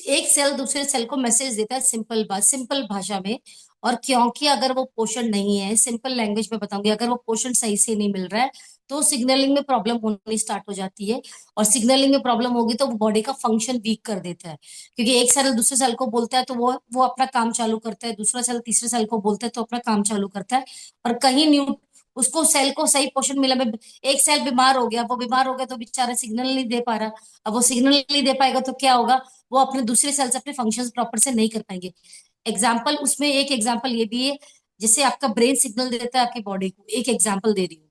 एक सेल दूसरे सेल को मैसेज देता है, सिंपल बात, सिंपल भाषा में। और क्योंकि अगर वो पोषण नहीं है, सिंपल लैंग्वेज में बताऊंगी, अगर वो पोषण सही से नहीं मिल रहा है तो सिग्नलिंग में प्रॉब्लम होनी स्टार्ट हो जाती है। और सिग्नलिंग में प्रॉब्लम होगी तो वो बॉडी का फंक्शन वीक कर देता है, क्योंकि एक सेल दूसरे सेल को बोलता है तो वो अपना काम चालू करता है, दूसरा सेल तीसरे सेल को बोलता है तो अपना काम चालू करता है। और कहीं न्यू उसको सेल को सही पोषण मिला, मैं एक सेल बीमार हो गया, वो बीमार हो गया तो बेचारा सिग्नल नहीं दे पा रहा। अब वो सिग्नल नहीं दे पाएगा तो क्या होगा, वो अपने दूसरे सेल से अपने फंक्शन प्रॉपर से नहीं कर पाएंगे। एग्जाम्पल, उसमें एक एग्जाम्पल ये भी है, जैसे आपका ब्रेन सिग्नल देता है आपकी बॉडी को, एक एग्जाम्पल दे रही हूँ।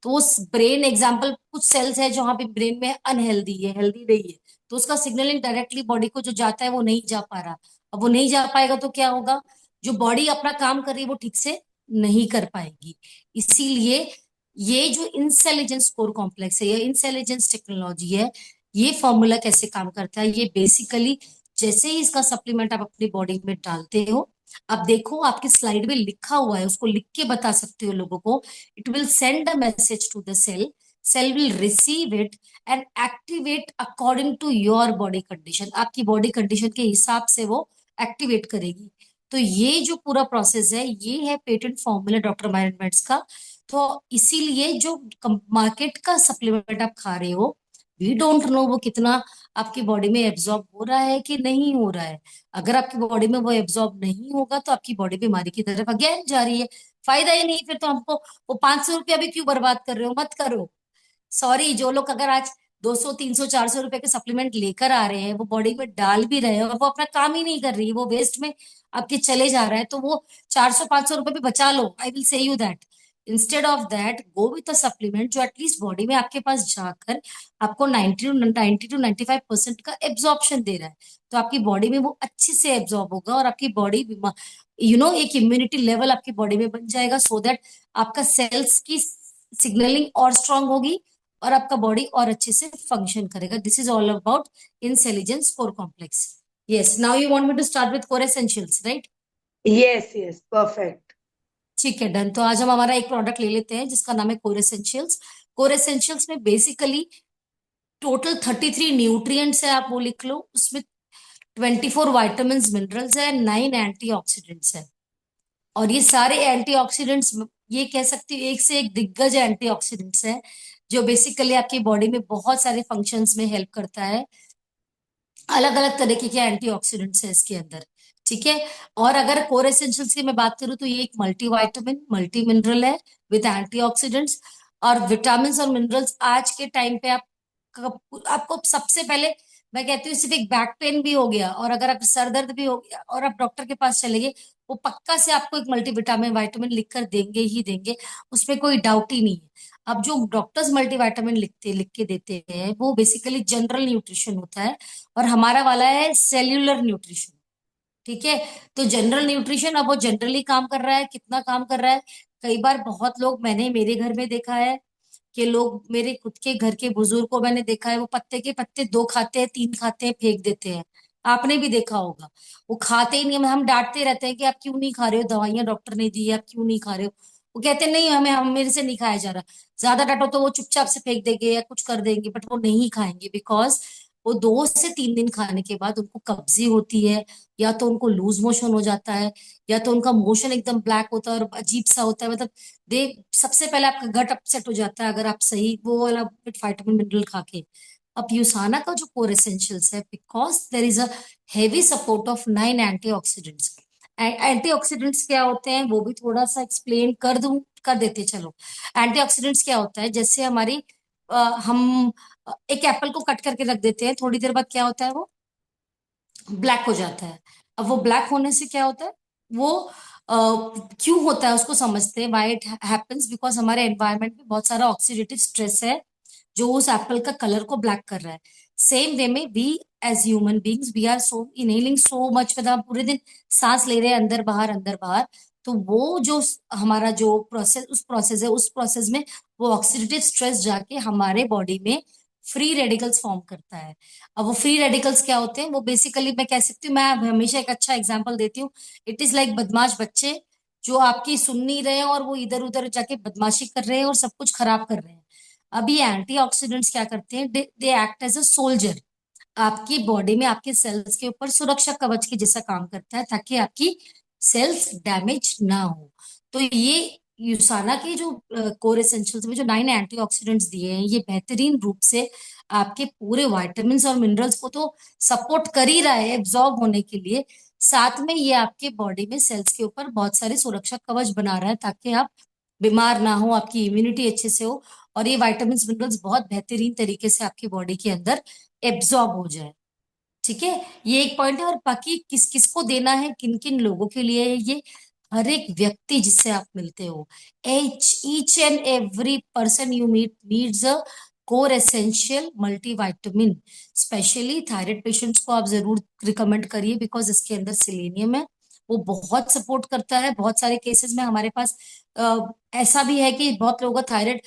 तो उस ब्रेन एग्जाम्पल, कुछ सेल्स है जहां पे ब्रेन में अनहेल्दी है, हेल्दी नहीं है, तो उसका सिग्नलिंग डायरेक्टली बॉडी को जो जाता है वो नहीं जा पा रहा। अब वो नहीं जा पाएगा तो क्या होगा, जो बॉडी अपना काम कर रही है वो ठीक से नहीं कर पाएगी। इसीलिए ये जो इंटेलिजेंस कोर कॉम्प्लेक्स है, ये इंटेलिजेंस टेक्नोलॉजी है, ये फॉर्मूला कैसे काम करता है, ये बेसिकली जैसे ही इसका सप्लीमेंट आप अपनी बॉडी में डालते हो, आप देखो आपकी स्लाइड में लिखा हुआ है, उसको लिख के बता सकते हो लोगों को। It will send a message to the cell, cell will receive it and activate according to your body condition. आपकी बॉडी कंडीशन के हिसाब से वो एक्टिवेट करेगी। तो ये जो पूरा प्रोसेस है, ये है patent formula doctor Myron vents का। तो इसीलिए जो मार्केट का सप्लीमेंट आप खा रहे हो, वी डोंट नो वो कितना आपकी बॉडी में एब्जॉर्ब हो रहा है कि नहीं हो रहा है। अगर आपकी बॉडी में वो एब्जॉर्ब नहीं होगा तो आपकी बॉडी बीमारी की तरफ अगेन जा रही है। फायदा ही नहीं, फिर तो हमको वो 500 रुपया भी क्यों बर्बाद कर रहे हो, मत करो। सॉरी, जो लोग अगर आज 200 300 400 रुपए के सप्लीमेंट लेकर आ रहे हैं, वो बॉडी में डाल भी रहे हैं और वो अपना काम ही नहीं कर रही है, वो वेस्ट में आपके चले जा रहा है, तो वो 400 500 रुपए भी बचा लो, I will say you that. Instead of that go with a supplement जो एटलीस्ट बॉडी में आपके पास जाकर आपको 90 to 95% का एब्जॉर्प्शन दे रहा है, तो आपकी बॉडी में वो अच्छे से एब्जॉर्ब होगा और आपकी बॉडी एक इम्यूनिटी लेवल आपकी बॉडी में बन जाएगा, सो दैट आपका सेल्स की सिग्नलिंग और स्ट्रांग होगी और आपका बॉडी और अच्छे से फंक्शन करेगा. This is all about intelligence core complex. Yes, now you want me to start with core essentials, right? yes, perfect. ठीक है, डन. तो आज हम हमारा एक प्रोडक्ट ले लेते हैं जिसका नाम है कोर एसेंशियल्स. कोर एसेंशियल्स में बेसिकली टोटल 33 न्यूट्रिएंट्स है, आप वो लिख लो. उसमें 24 वाइटामिन मिनरल्स है, 9 एंटीऑक्सीडेंट्स है. और ये सारे एंटीऑक्सीडेंट्स, ये कह सकती हूँ एक से एक दिग्गज एंटीऑक्सीडेंट्स है जो बेसिकली आपकी बॉडी में बहुत सारे फंक्शंस में हेल्प करता है. अलग अलग तरीके के एंटीऑक्सीडेंट्स है इसके अंदर, ठीक है. और अगर कोर एसेंशियल्स की मैं बात करूँ तो ये एक मल्टीविटामिन मल्टी मिनरल है विद एंटीऑक्सीडेंट्स. और विटामिन और मिनरल्स आज के टाइम पे आपको सबसे पहले मैं कहती हूँ, सिर्फ एक बैक पेन भी हो गया और अगर आप सर दर्द भी हो गया और आप डॉक्टर के पास चले गए, वो पक्का से आपको एक मल्टीविटामिन वाइटामिन लिखकर देंगे ही देंगे, उसमें कोई डाउट ही नहीं है. अब जो डॉक्टर्स मल्टीविटामिन लिख के देते हैं वो बेसिकली जनरल न्यूट्रिशन होता है और हमारा वाला है सेल्यूलर न्यूट्रिशन, ठीक है. तो जनरल न्यूट्रिशन, अब वो जनरली काम कर रहा है, कितना काम कर रहा है. कई बार बहुत लोग, मैंने मेरे घर में देखा है कि लोग, मेरे खुद के घर के बुजुर्ग को मैंने देखा है, वो पत्ते के पत्ते 2 खाते हैं, 3 खाते हैं, फेंक देते हैं. आपने भी देखा होगा, वो खाते ही नहीं. हम डांटते रहते हैं कि आप क्यों नहीं खा रहे हो, दवाइयां डॉक्टर ने दी है, आप क्यों नहीं खा रहे हो. वो कहते हैं नहीं, हम मेरे से नहीं खाया जा रहा. ज्यादा डांटो तो वो चुपचाप से फेंक देंगे या कुछ कर देंगे, बट वो नहीं खाएंगे बिकॉज वो 2 से 3 दिन खाने के बाद उनको कब्जी होती है, या तो उनको लूज मोशन हो जाता है, या तो उनका मोशन एकदम ब्लैक होता है और अजीब सा होता है. मतलब दे सबसे पहले आपका गट अपसेट हो जाता है अगर आप सही वो वाला विटामिन मिनरल खा के. अब यूसाना का जो कोर एसेंशियल्स है, because there is a heavy support of 9 antioxidants. Antioxidants क्या होते हैं वो भी थोड़ा सा एक्सप्लेन कर देते चलो. एंटीऑक्सीडेंट्स क्या होता है, जैसे हमारी हम एक एप्पल को कट करके रख देते हैं, थोड़ी देर बाद क्या होता है, वो ब्लैक हो जाता है. अब वो ब्लैक होने से क्या होता है, वो क्यों होता है उसको समझते हैं. व्हाई इट हैपेंस, बिकॉज हमारे एनवायरनमेंट में बहुत सारा ऑक्सीडेटिव स्ट्रेस है जो उस एप्पल का कलर को ब्लैक कर रहा है. सेम वे में we as human beings we are so inhaling so much, मतलब हम पूरे दिन सांस ले रहे हैं अंदर बाहर अंदर बाहर. तो वो जो हमारा जो प्रोसेस में वो ऑक्सीडेटिव स्ट्रेस जाके हमारे बॉडी में फ्री रेडिकल्स फॉर्म करता है. अब वो फ्री रेडिकल्स क्या होते हैं, वो बेसिकली मैं कह सकती हूँ, मैं हमेशा एक अच्छा एग्जांपल देती हूँ. इट इज लाइक बदमाश बच्चे जो आपकी सुन नहीं रहे हैं और वो इधर उधर जाके बदमाशी कर रहे हैं और सब कुछ खराब कर रहे हैं. अभी एंटीऑक्सीडेंट्स क्या करते हैं, they act as a soldier. आपकी बॉडी में आपके सेल्स के ऊपर सुरक्षा कवच के जैसा काम करता है ताकि आपकी सेल्स डैमेज ना हो. तो ये यूसाना के जो कोर एसेंशियल्स में जो 9 एंटीऑक्सीडेंट्स दिए हैं, ये बेहतरीन रूप से आपके पूरे वाइटामिन और मिनरल्स को तो सपोर्ट कर ही रहा है एब्जॉर्ब होने के लिए, साथ में ये आपके बॉडी में सेल्स के ऊपर बहुत सारे सुरक्षा कवच बना रहा है ताकि आप बीमार ना हो, आपकी इम्यूनिटी अच्छे से हो और ये वाइटामिन मिनरल्स बहुत बेहतरीन तरीके से आपकी बॉडी के अंदर एब्जॉर्ब हो जाए. ठीक है, ये एक पॉइंट है. और बाकी किस किस को देना है, किन किन लोगों के लिए है ये, हर एक व्यक्ति जिससे आप मिलते हो, each and every person you meet needs a core essential multivitamin. Specially thyroid patients को आप जरूर रिकमेंड करिए बिकॉज इसके अंदर सेलेनियम है, वो बहुत सपोर्ट करता है. बहुत सारे केसेस में हमारे पास ऐसा भी है कि बहुत लोगों का थायराइड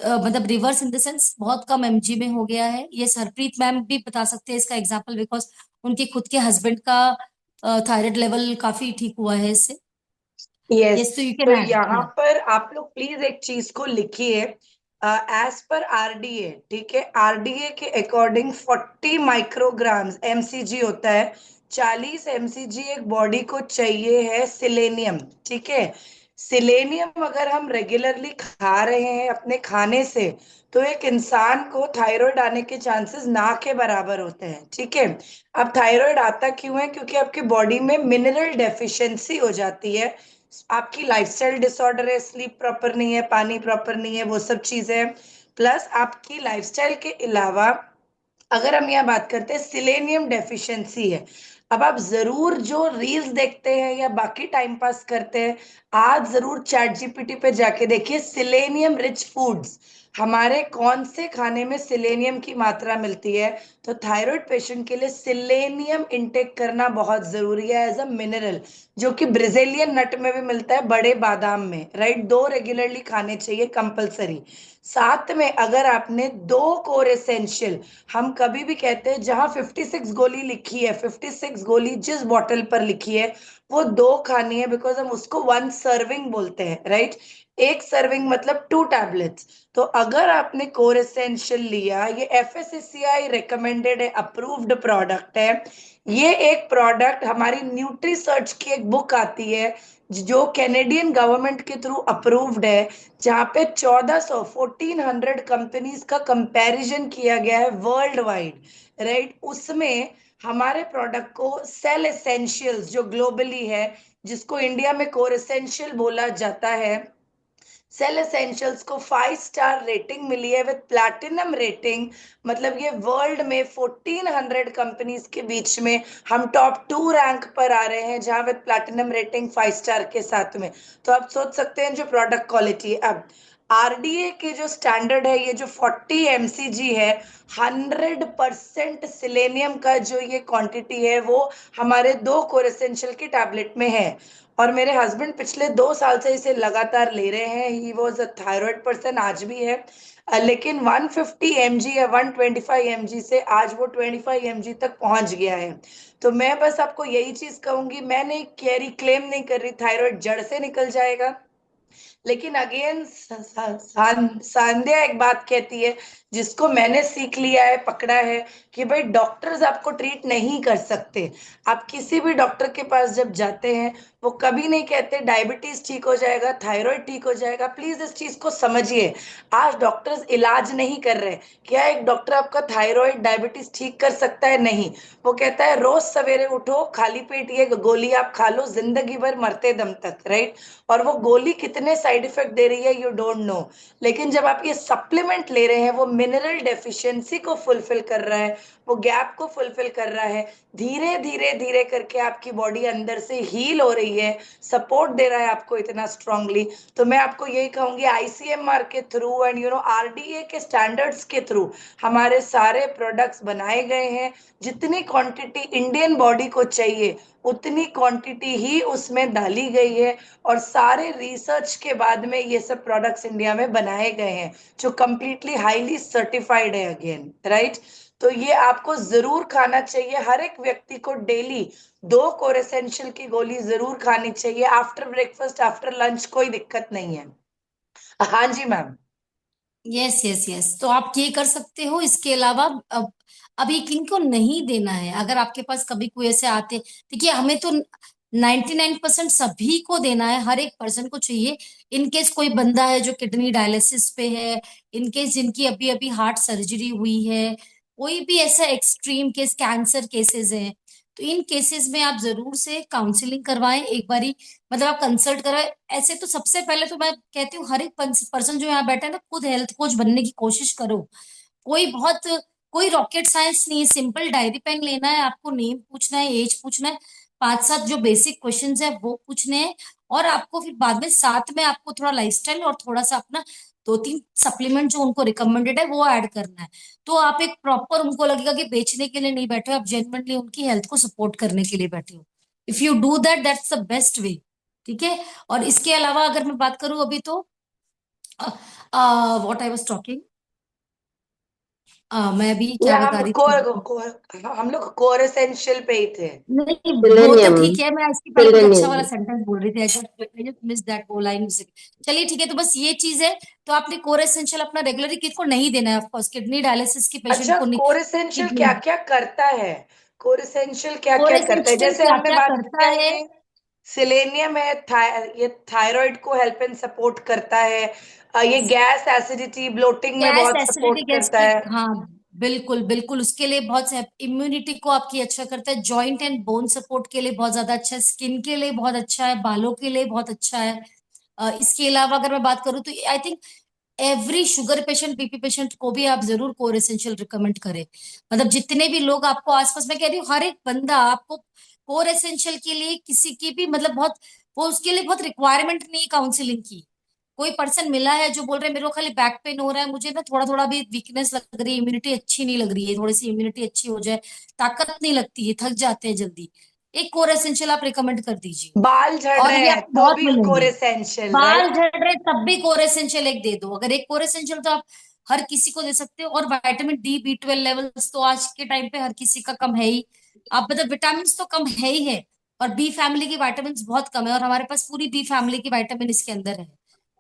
मतलब रिवर्स इन द सेंस बहुत कम एमजी में हो गया है. ये सरप्रीत मैम भी बता सकते हैं इसका एग्जांपल, बिकॉज उनके खुद के हस्बैंड का थायराइड लेवल काफी ठीक हुआ है इससे. यस, यस, तो यू तो कैन ऐड. यहाँ पर आप लोग प्लीज एक चीज को लिखिए. एज पर आरडीए, ठीक है, आरडीए के अकॉर्डिंग 40 माइक्रोग्राम्स एमसीजी होता है. 40 एमसीजी एक बॉडी को चाहिए है सिलेनियम, ठीक है. सिलेनियम अगर हम रेगुलरली खा रहे हैं अपने खाने से, तो एक इंसान को थायराइड आने के चांसेस ना के बराबर होते हैं, ठीक है. अब थायराइड आता क्यों है, क्योंकि आपकी बॉडी में मिनरल डेफिशिएंसी हो जाती है. आपकी लाइफस्टाइल डिसऑर्डर है, स्लीप प्रॉपर नहीं है, पानी प्रॉपर नहीं है, वो सब चीजें. प्लस आपकी लाइफस्टाइल के अलावा अगर हम यहाँ बात करते हैं सिलेनियम डेफिशिएंसी है. अब आप जरूर जो रील्स देखते हैं या बाकी टाइम पास करते हैं, आज जरूर चैट जीपीटी पे जाके देखिए सिलेनियम रिच फूड्स, हमारे कौन से खाने में सिलेनियम की मात्रा मिलती है। तो थायराइड पेशेंट के लिए सिलेनियम इंटेक करना बहुत जरूरी है एज अ मिनरल, जो कि ब्राजीलियन नट में भी मिलता है, बड़े बादाम में, राइट। 2 रेगुलरली खाने चाहिए कंपलसरी। साथ में अगर आपने 2 कोर एसेंशियल, हम कभी भी कहते हैं जहां 56 गोली लिखी है, 56 गोली जिस बॉटल पर लिखी है वो 2 खानी है, बिकॉज हम उसको 1 सर्विंग बोलते हैं, राइट। 1 सर्विंग मतलब 2 टैबलेट्स। तो अगर आपने कोर एसेंशियल लिया, ये एफएसएससीआई रिकमेंडेड है, अप्रूव्ड प्रोडक्ट है। ये एक प्रोडक्ट हमारी न्यूट्री सर्च की एक बुक आती है जो कैनेडियन गवर्नमेंट के थ्रू अप्रूव्ड है, जहाँ पे 1400 कंपनीज का कंपैरिजन किया गया है वर्ल्ड वाइड, राइट। उसमें हमारे प्रोडक्ट को सेल एसेंशियल्स जो ग्लोबली है, जिसको इंडिया में कोर एसेंशियल बोला जाता है, सेल एसेंशियल्स को 5 स्टार रेटिंग मिली है विद प्लैटिनम रेटिंग। मतलब ये वर्ल्ड में 1400 कंपनीज के बीच में हम टॉप 2 रैंक पर आ रहे हैं, जहां विद प्लैटिनम रेटिंग 5 स्टार के साथ में। तो आप सोच सकते हैं जो प्रोडक्ट क्वालिटी है। अब आरडीए के जो स्टैंडर्ड है, ये जो 40 mcg है, 100% सिलेनियम का जो ये क्वांटिटी है वो हमारे 2 कोर एसेंशियल की टैबलेट में है। और मेरे हस्बैंड पिछले 2 साल से इसे लगातार ले रहे हैं। He was a thyroid person, आज भी है। लेकिन 150 mg या 125 mg से आज वो 25 mg तक पहुंच गया है। तो मैं बस आपको यही चीज कहूंगी, मैं नहीं कह रही, क्लेम नहीं कर रही थायराइड जड़ से निकल जाएगा, लेकिन अगेन संध्या एक बात कहती है जिसको मैंने सीख लिया है, पकड़ा है, कि भाई डॉक्टर्स आपको ट्रीट नहीं कर सकते। आप किसी भी डॉक्टर के पास जब जाते हैं, वो कभी नहीं कहते डायबिटीज ठीक हो जाएगा, थायराइड ठीक हो जाएगा। प्लीज इस चीज को समझिए। आज डॉक्टर्स इलाज नहीं कर रहे। क्या एक डॉक्टर आपका थायराइड डायबिटीज ठीक कर सकता है? नहीं। वो कहता है रोज सवेरे उठो, खाली पेट ये गोली आप खा लो, जिंदगी भर मरते दम तक, राइट। और वो गोली कितने साइड इफेक्ट दे रही है यू डोंट नो। लेकिन जब आप ये सप्लीमेंट ले रहे हैं, वो मिनरल डेफिशिएंसी को फुलफिल कर रहा है, वो गैप को फुलफिल कर रहा है, धीरे धीरे धीरे करके आपकी बॉडी अंदर से हील हो रही है, सपोर्ट दे रहा है आपको इतना स्ट्रांगली। तो मैं आपको यही कहूंगी, आईसीएमआर के थ्रू एंड आरडीए के स्टैंडर्ड्स के थ्रू हमारे सारे प्रोडक्ट्स बनाए गए हैं। जितनी क्वांटिटी इंडियन बॉडी को चाहिए उतनी क्वांटिटी ही उसमें डाली गई है। और सारे रिसर्च के बाद में ये सब प्रोडक्ट्स इंडिया में बनाए गए हैं, जो कंप्लीटली हाईली सर्टिफाइड है, अगेन, राइट। तो ये आपको जरूर खाना चाहिए। हर एक व्यक्ति को डेली 2 कोर एसेंशियल की गोली जरूर खानी चाहिए, आफ्टर ब्रेकफास्ट, आफ्टर लंच, कोई दिक्कत नहीं है। हाँ जी मैम। यस यस यस, तो आप ये कर सकते हो। इसके अलावा अभी किनको नहीं देना है, अगर आपके पास कभी कोई ऐसे आते, देखिए हमें तो 99% सभी को देना है, हर एक पर्सन को चाहिए। इनकेस कोई बंदा है जो किडनी डायलिसिस पे है, इनकेस जिनकी अभी अभी हार्ट सर्जरी हुई है, कोई भी ऐसा एक्सट्रीम केस, कैंसर केसेस है, तो इन केसेस में आप जरूर से काउंसलिंग करवाएं एक बारी, मतलब आप कंसल्ट कराएं। ऐसे तो सबसे पहले तो मैं कहती हूँ हर एक पर्सन जो यहाँ बैठा है ना, खुद हेल्थ कोच बनने की कोशिश करो। कोई बहुत, कोई रॉकेट साइंस नहीं है, सिंपल डायरी पेन लेना है आपको, नेम पूछना है, एज पूछना है, 5-7 जो बेसिक क्वेश्चंस है वो पूछने हैं, और आपको फिर बाद में साथ में आपको थोड़ा लाइफस्टाइल और थोड़ा सा अपना 2-3 सप्लीमेंट जो उनको रिकमेंडेड है वो ऐड करना है। तो आप एक प्रॉपर, उनको लगेगा कि बेचने के लिए नहीं बैठे हो आप, जेन्युइनली उनकी हेल्थ को सपोर्ट करने के लिए बैठे हो। If you do that, that's the best way. ठीक है। और इसके अलावा अगर मैं बात करूं अभी तो, व्हाट आई वाज टॉकिंग, मैं अभी ये क्या हम बता रही थी। हम लोग कोर एसेंशियल पे ही थे। नहीं, वो तो सिलेनियम। ठीक है, मैं इसके पहले कुछ अच्छा वाला सिलेनियम। सेंटेंस बोल रही थी, आई जस्ट मिस दैट वो लाइन। चलिए ठीक है, तो बस ये चीज है। तो आपने कोर एसेंशियल अपना रेगुलरली किसको नहीं देना है, ऑफकोर्स किडनी डायलिसिस की पेशेंट अच्छा, को नहीं। कोर एसेंशियल क्या किडनी, क्या करता है? कोर एसेंशियल क्या कोर क्या करता है? एसेंशियल जैसे क्या हमने क्या बात करता किया, है। ये सिलेनियम है, ये थायराइड को हेल्प एंड सपोर्ट करता है। ये गैस एसिडिटी ब्लोटिंग में गैस, बहुत एसिडिटी, सपोर्ट करता गैस्ट्रिक, है। हाँ बिल्कुल बिल्कुल, उसके लिए बहुत, इम्यूनिटी को आपकी अच्छा करता है, जॉइंट एंड बोन सपोर्ट के लिए बहुत ज्यादा अच्छा है, स्किन के लिए बहुत अच्छा है, बालों के लिए बहुत अच्छा है। इसके अलावा अगर मैं बात करूँ तो I think every sugar patient, BP patient को भी आप जरूर कोर एसेंशियल रिकमेंड करें। मतलब जितने भी लोग आपको आसपास, मैं कह रही हूँ हर एक बंदा आपको कोर एसेंशियल के लिए, किसी की भी मतलब बहुत, वो उसके लिए बहुत रिक्वायरमेंट नहीं काउंसलिंग की। कोई पर्सन मिला है जो बोल रहे हैं मेरे को खाली बैक पेन हो रहा है, मुझे ना थोड़ा थोड़ा भी वीकनेस लग रही है, इम्यूनिटी अच्छी नहीं लग रही है, थोड़ी सी इम्यूनिटी अच्छी हो जाए, ताकत नहीं लगती है, थक जाते हैं जल्दी, एक कोर एसेंशियल आप रिकमेंड कर दीजिए। बाल झड़ और रहे ये हैं आपको तो बहुत भी कोर मिलेंगे। एसेंशियल, बाल राइट? झड़ रहे तब भी कोर एसेंशियल एक दे दो, अगर एक कोर एसेंशियल तो आप हर किसी को दे सकते हो। और विटामिन डी, बी 12 लेवल्स तो आज के टाइम पे हर किसी का कम है ही। आप मतलब विटामिन तो कम है ही है, और बी फैमिली की विटामिन बहुत कम है, और हमारे पास पूरी बी फैमिली की विटामिन इसके अंदर है।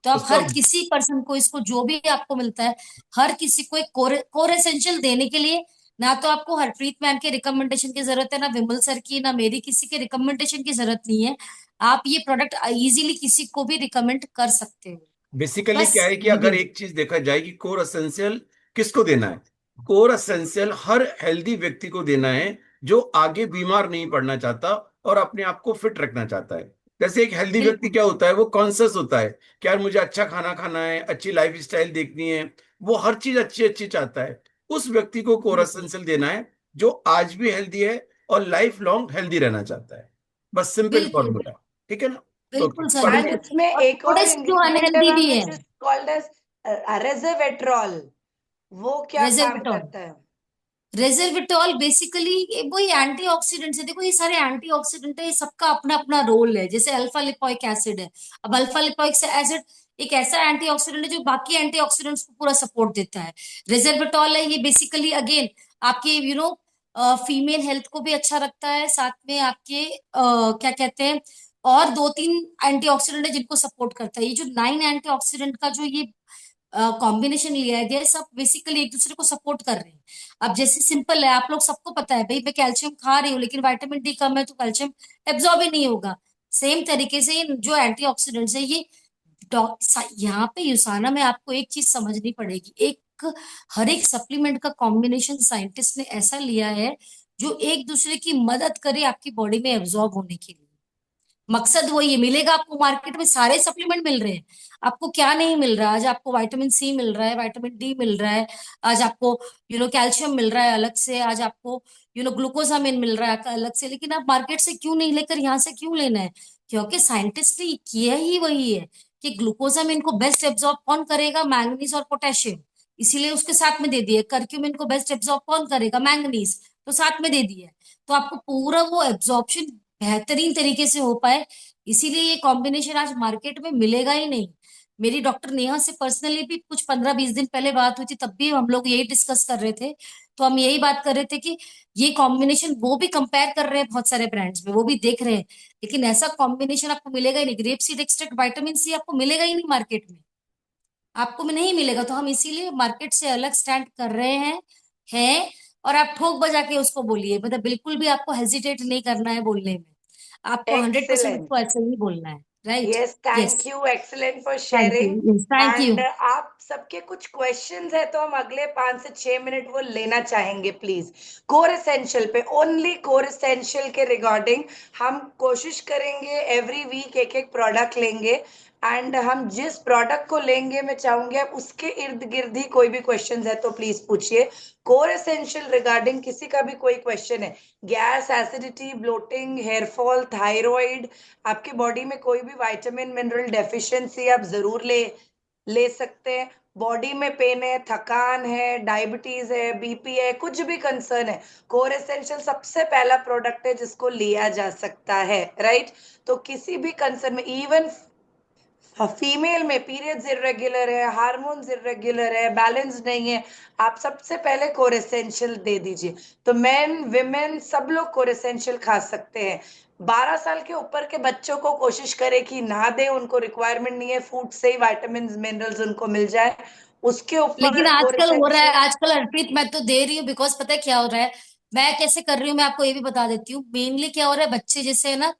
तो आप उसका हर किसी पर्सन को इसको जो भी आपको मिलता है, हर किसी को एक कोर एसेंशियल देने के लिए ना तो आपको हरप्रीत मैम के रिकमेंडेशन की जरूरत है, ना विमल सर की, ना मेरी किसी के रिकमेंडेशन की जरूरत नहीं है। आप ये प्रोडक्ट इजीली किसी को भी रिकमेंड कर सकते हो। बेसिकली क्या बस है कि अगर ये एक चीज देखा जाए कि कोर एसेंशियल किसको देना है, कोर एसेंशियल हर हेल्दी व्यक्ति को देना है जो आगे बीमार नहीं पड़ना चाहता और अपने आप को फिट रखना चाहता है। जैसे एक हेल्दी व्यक्ति बिल्कुल क्या होता है, वो कॉन्शियस होता है कि यार मुझे अच्छा खाना खाना है, अच्छी लाइफ स्टाइल देखनी है, वो हर चीज अच्छी अच्छी चाहता है। उस व्यक्ति को कोर बिल्कुल एसेंशियल देना है जो आज भी हेल्दी है और लाइफ लॉन्ग हेल्दी रहना चाहता है। बस सिंपल बिल्कुल फॉर्मूला। ठीक है ना? ओके, बिल्कुल सर, एंड बिल्कुल। इसमें और एक और थोड़े से जो इंग्रेडिएंट है अनहेल्दी मैम भी है, विच इज कॉल्ड एज रेज़वेट्रॉल। वो क्या काम रेजर्विटॉल। करता है? रेजर्विटॉल बेसिकली वही एंटीऑक्सीडेंट्स है। देखो ये सारे एंटीऑक्सीडेंट है, ये सबका अपना अपना रोल है। जैसे अल्फा लिपोइक एसिड है, अब अल्फा लिपोइक एसिड एक ऐसा एंटीऑक्सीडेंट है जो बाकी एंटीऑक्सीडेंट्स को पूरा सपोर्ट देता है। रेजर्विटॉल है ये बेसिकली अगेन आपके फीमेल हेल्थ को भी अच्छा रखता है, साथ में आपके क्या कहते हैं, और 2-3 एंटीऑक्सीडेंट है जिनको सपोर्ट करता है। ये जो 9 एंटीऑक्सीडेंट का जो ये कॉम्बिनेशन लिया है, ये सब बेसिकली एक दूसरे को सपोर्ट कर रहे हैं। अब जैसे सिंपल है, आप लोग सबको पता है भाई, मैं कैल्शियम खा रही हूँ लेकिन विटामिन डी कम है तो कैल्शियम एब्जॉर्ब ही नहीं होगा। सेम तरीके से ये जो एंटीऑक्सीडेंट्स है ये यहाँ पे युसाना में आपको एक चीज समझनी पड़ेगी, एक हर एक सप्लीमेंट का कॉम्बिनेशन साइंटिस्ट ने ऐसा लिया है जो एक दूसरे की मदद करे आपकी बॉडी में एब्जॉर्ब होने के लिए। मकसद वही है। मिलेगा आपको मार्केट में सारे सप्लीमेंट मिल रहे हैं, आपको क्या नहीं मिल रहा? आज आपको विटामिन सी मिल रहा है, विटामिन डी मिल रहा है, आज आपको कैल्शियम मिल रहा है अलग से, आज आपको ग्लूकोसामिन मिल रहा है अलग से, लेकिन आप मार्केट से क्यों नहीं लेकर यहाँ से क्यों लेना है? क्योंकि साइंटिस्ट ने किया ही वही है कि ग्लूकोसामिन को बेस्ट एब्जॉर्ब कौन करेगा? मैंगनीज और पोटेशियम, इसीलिए उसके साथ में दे दिए। करक्यूमिन को बेस्ट एब्जॉर्ब कौन करेगा? मैंगनीज, तो साथ में दे दिया है। तो आपको पूरा वो एब्जॉर्प्शन बेहतरीन तरीके से हो पाए, इसीलिए ये कॉम्बिनेशन आज मार्केट में मिलेगा ही नहीं। मेरी डॉक्टर नेहा से पर्सनली भी कुछ 15-20 दिन पहले बात हुई थी, तब भी हम लोग यही डिस्कस कर रहे थे। तो हम यही बात कर रहे थे कि ये कॉम्बिनेशन वो भी कंपेयर कर रहे हैं बहुत सारे ब्रांड्स में, वो भी देख रहे हैं, लेकिन ऐसा कॉम्बिनेशन आपको मिलेगा ही नहीं। Grape seed extract vitamin C आपको मिलेगा ही नहीं मार्केट में, आपको में नहीं मिलेगा। तो हम इसीलिए मार्केट से अलग स्टैंड कर रहे हैं। और आप ठोक बजा के उसको बोलिए, मतलब बिल्कुल भी आपको हेजिटेट नहीं करना है बोलने में, आपको 100% एक्सीलेंट। उसको ऐसे ही बोलना है। Right. Yes, yes. Thank you, excellent for thank you. Sharing. Yes, thank you. And आप सबके कुछ क्वेश्चंस है तो हम अगले 5 से 6 मिनट वो लेना चाहेंगे प्लीज। कोर एसेंशियल पे, ओनली कोर एसेंशियल के रिगार्डिंग हम कोशिश करेंगे एवरी वीक एक एक प्रोडक्ट लेंगे। एंड हम जिस प्रोडक्ट को लेंगे मैं चाहूंगी आप उसके इर्द गिर्द ही कोई भी क्वेश्चन है तो प्लीज पूछिए। कोर एसेंशियल रिगार्डिंग किसी का भी कोई क्वेश्चन है, gas, acidity, bloating, hair fall, thyroid, आपकी बॉडी में कोई भी विटामिन मिनरल डेफिशिएंसी आप जरूर ले सकते हैं। बॉडी में पेन है, थकान है, डायबिटीज है, बीपी है, कुछ भी कंसर्न है, कोर एसेंशियल सबसे पहला प्रोडक्ट है जिसको लिया जा सकता है, राइट? तो किसी भी कंसर्न में, इवन फीमेल में पीरियड्स इरेगुलर है, हार्मोन्स इरेगुलर है, बैलेंस नहीं है, आप सबसे पहले कोर एसेंशियल दे दीजिए। तो मेन विमेन सब लोग कोर एसेंशियल खा सकते हैं। 12 साल के ऊपर के बच्चों को कोशिश करें कि ना दे, उनको रिक्वायरमेंट नहीं है, फूड से ही विटामिन मिनरल्स उनको मिल जाए। उसके लेकिन ऊपर कोर आजकल हो रहा है, एसेंशियल। आजकल अर्पित मैं तो दे रही हूँ, बिकॉज पता है क्या हो रहा है, मैं कैसे कर रही हूँ मैं आपको ये भी बता देती हूँ। मेनली क्या हो रहा है, बच्चे जैसे है ना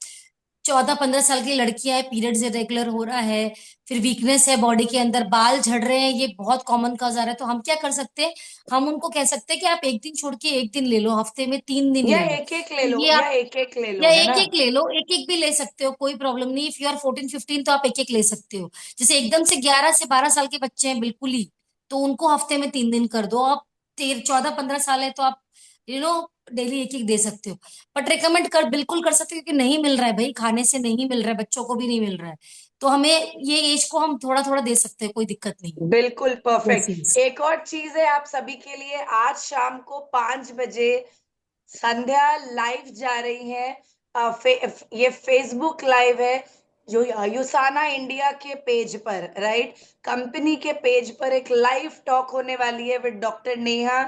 14-15 साल की लड़कियां हैं, पीरियड्स इरेगुलर हो रहा है, फिर वीकनेस है बॉडी के अंदर, बाल झड़ रहे हैं, ये बहुत कॉमन कॉज आ रहा है। तो हम क्या कर सकते हैं, हम उनको कह सकते हैं कि आप एक दिन छोड़ के एक दिन ले लो, हफ्ते में 3 दिन या ले लो। एक एक ले तो लो, ये या आप, एक एक ले लो, या है एक ना? एक ले लो, एक एक भी ले सकते हो, कोई प्रॉब्लम नहीं। इफ यू आर 14-15 तो आप एक एक ले सकते हो। जैसे एकदम से 11 से 12 साल के बच्चे हैं बिल्कुल ही, तो उनको हफ्ते में 3 दिन कर दो। आप 14-15 साल है तो आप डेली एक एक दे सकते हो। बट रिकमेंड कर बिल्कुल कर सकते हो, क्योंकि नहीं मिल रहा है भाई, खाने से नहीं मिल रहा है, बच्चों को भी नहीं मिल रहा है, तो हमें ये एज को हम थोड़ा थोड़ा दे सकते हैं, कोई दिक्कत नहीं है। बिल्कुल यस परफेक्ट। यस। एक और चीज है आप सभी के लिए, आज शाम को 5 बजे संध्या लाइव जा रही है। ये फेसबुक लाइव है, जो युसाना इंडिया के पेज पर, राइट, कंपनी के पेज पर एक लाइव टॉक होने वाली है with doctor Neha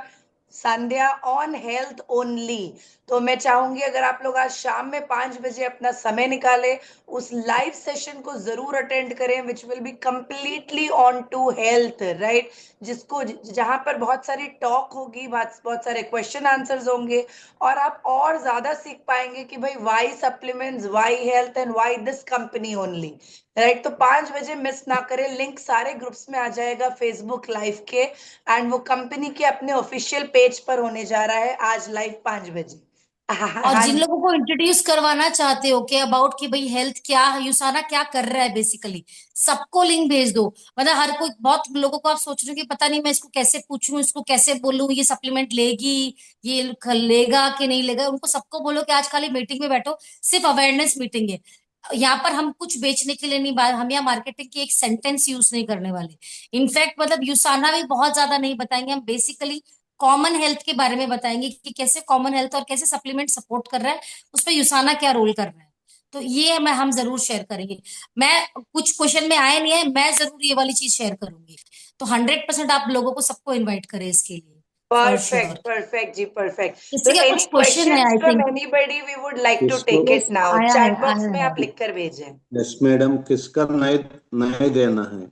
Sandhya on health only. तो मैं चाहूंगी अगर आप लोग आज शाम में 5 बजे अपना समय निकाले, उस लाइव सेशन को जरूर अटेंड करें, which will be completely on to health, right, जिसको जहां पर बहुत सारी टॉक होगी, बहुत बहुत सारे क्वेश्चन आंसर्स होंगे, और आप और ज्यादा सीख पाएंगे कि भाई why supplements, why health and why this company only, right. तो 5 बजे मिस ना करें, लिंक सारे ग्रुप्स में आ जाएगा फेसबुक लाइव के, एंड वो कंपनी के अपने ऑफिशियल पेज पर होने जा रहा है आज लाइव 5 बजे। और हाँ जिन जी। लोगों को इंट्रोड्यूस करवाना चाहते हो के अबाउट कि भाई हेल्थ क्या है, युसाना क्या कर रहा है बेसिकली, सबको लिंक भेज दो। मतलब हर कोई, बहुत लोगों को आप सोच रहे हो कि पता नहीं मैं इसको कैसे पूछूं, इसको कैसे बोलूं, ये सप्लीमेंट लेगी, ये लेगा कि नहीं लेगा। उनको सबको बोलो कि आज खाली मीटिंग में बैठो, सिर्फ अवेयरनेस मीटिंग है। यहाँ पर हम कुछ बेचने के लिए नहीं बात, हम यहाँ मार्केटिंग की एक सेंटेंस यूज नहीं करने वाले। इनफैक्ट मतलब युसाना भी बहुत ज्यादा नहीं बताएंगे, हम बेसिकली कॉमन हेल्थ के बारे में बताएंगे कि कैसे कॉमन हेल्थ और कैसे सप्लीमेंट सपोर्ट कर रहा है, उसमें युसाना क्या रोल कर रहा है। तो ये मैं हम जरूर शेयर करेंगे। मैं, कुछ क्वेश्चन में आए नहीं है, मैं जरूर ये वाली चीज शेयर करूंगी। तो 100% आप लोगों को सबको इनवाइट करें इसके लिए, फॉर परफेक्ट श्योर। परफेक्ट जी, परफेक्ट। तो किसी का एनी कुछ क्वेश्चन है questions I from think. Anybody, we would like to किसको? टेक इट यस, नाउ, आया है चैट बॉक्स आया में है। आप लिख कर भेजें। यस मैडम, किसका नए नए देना है?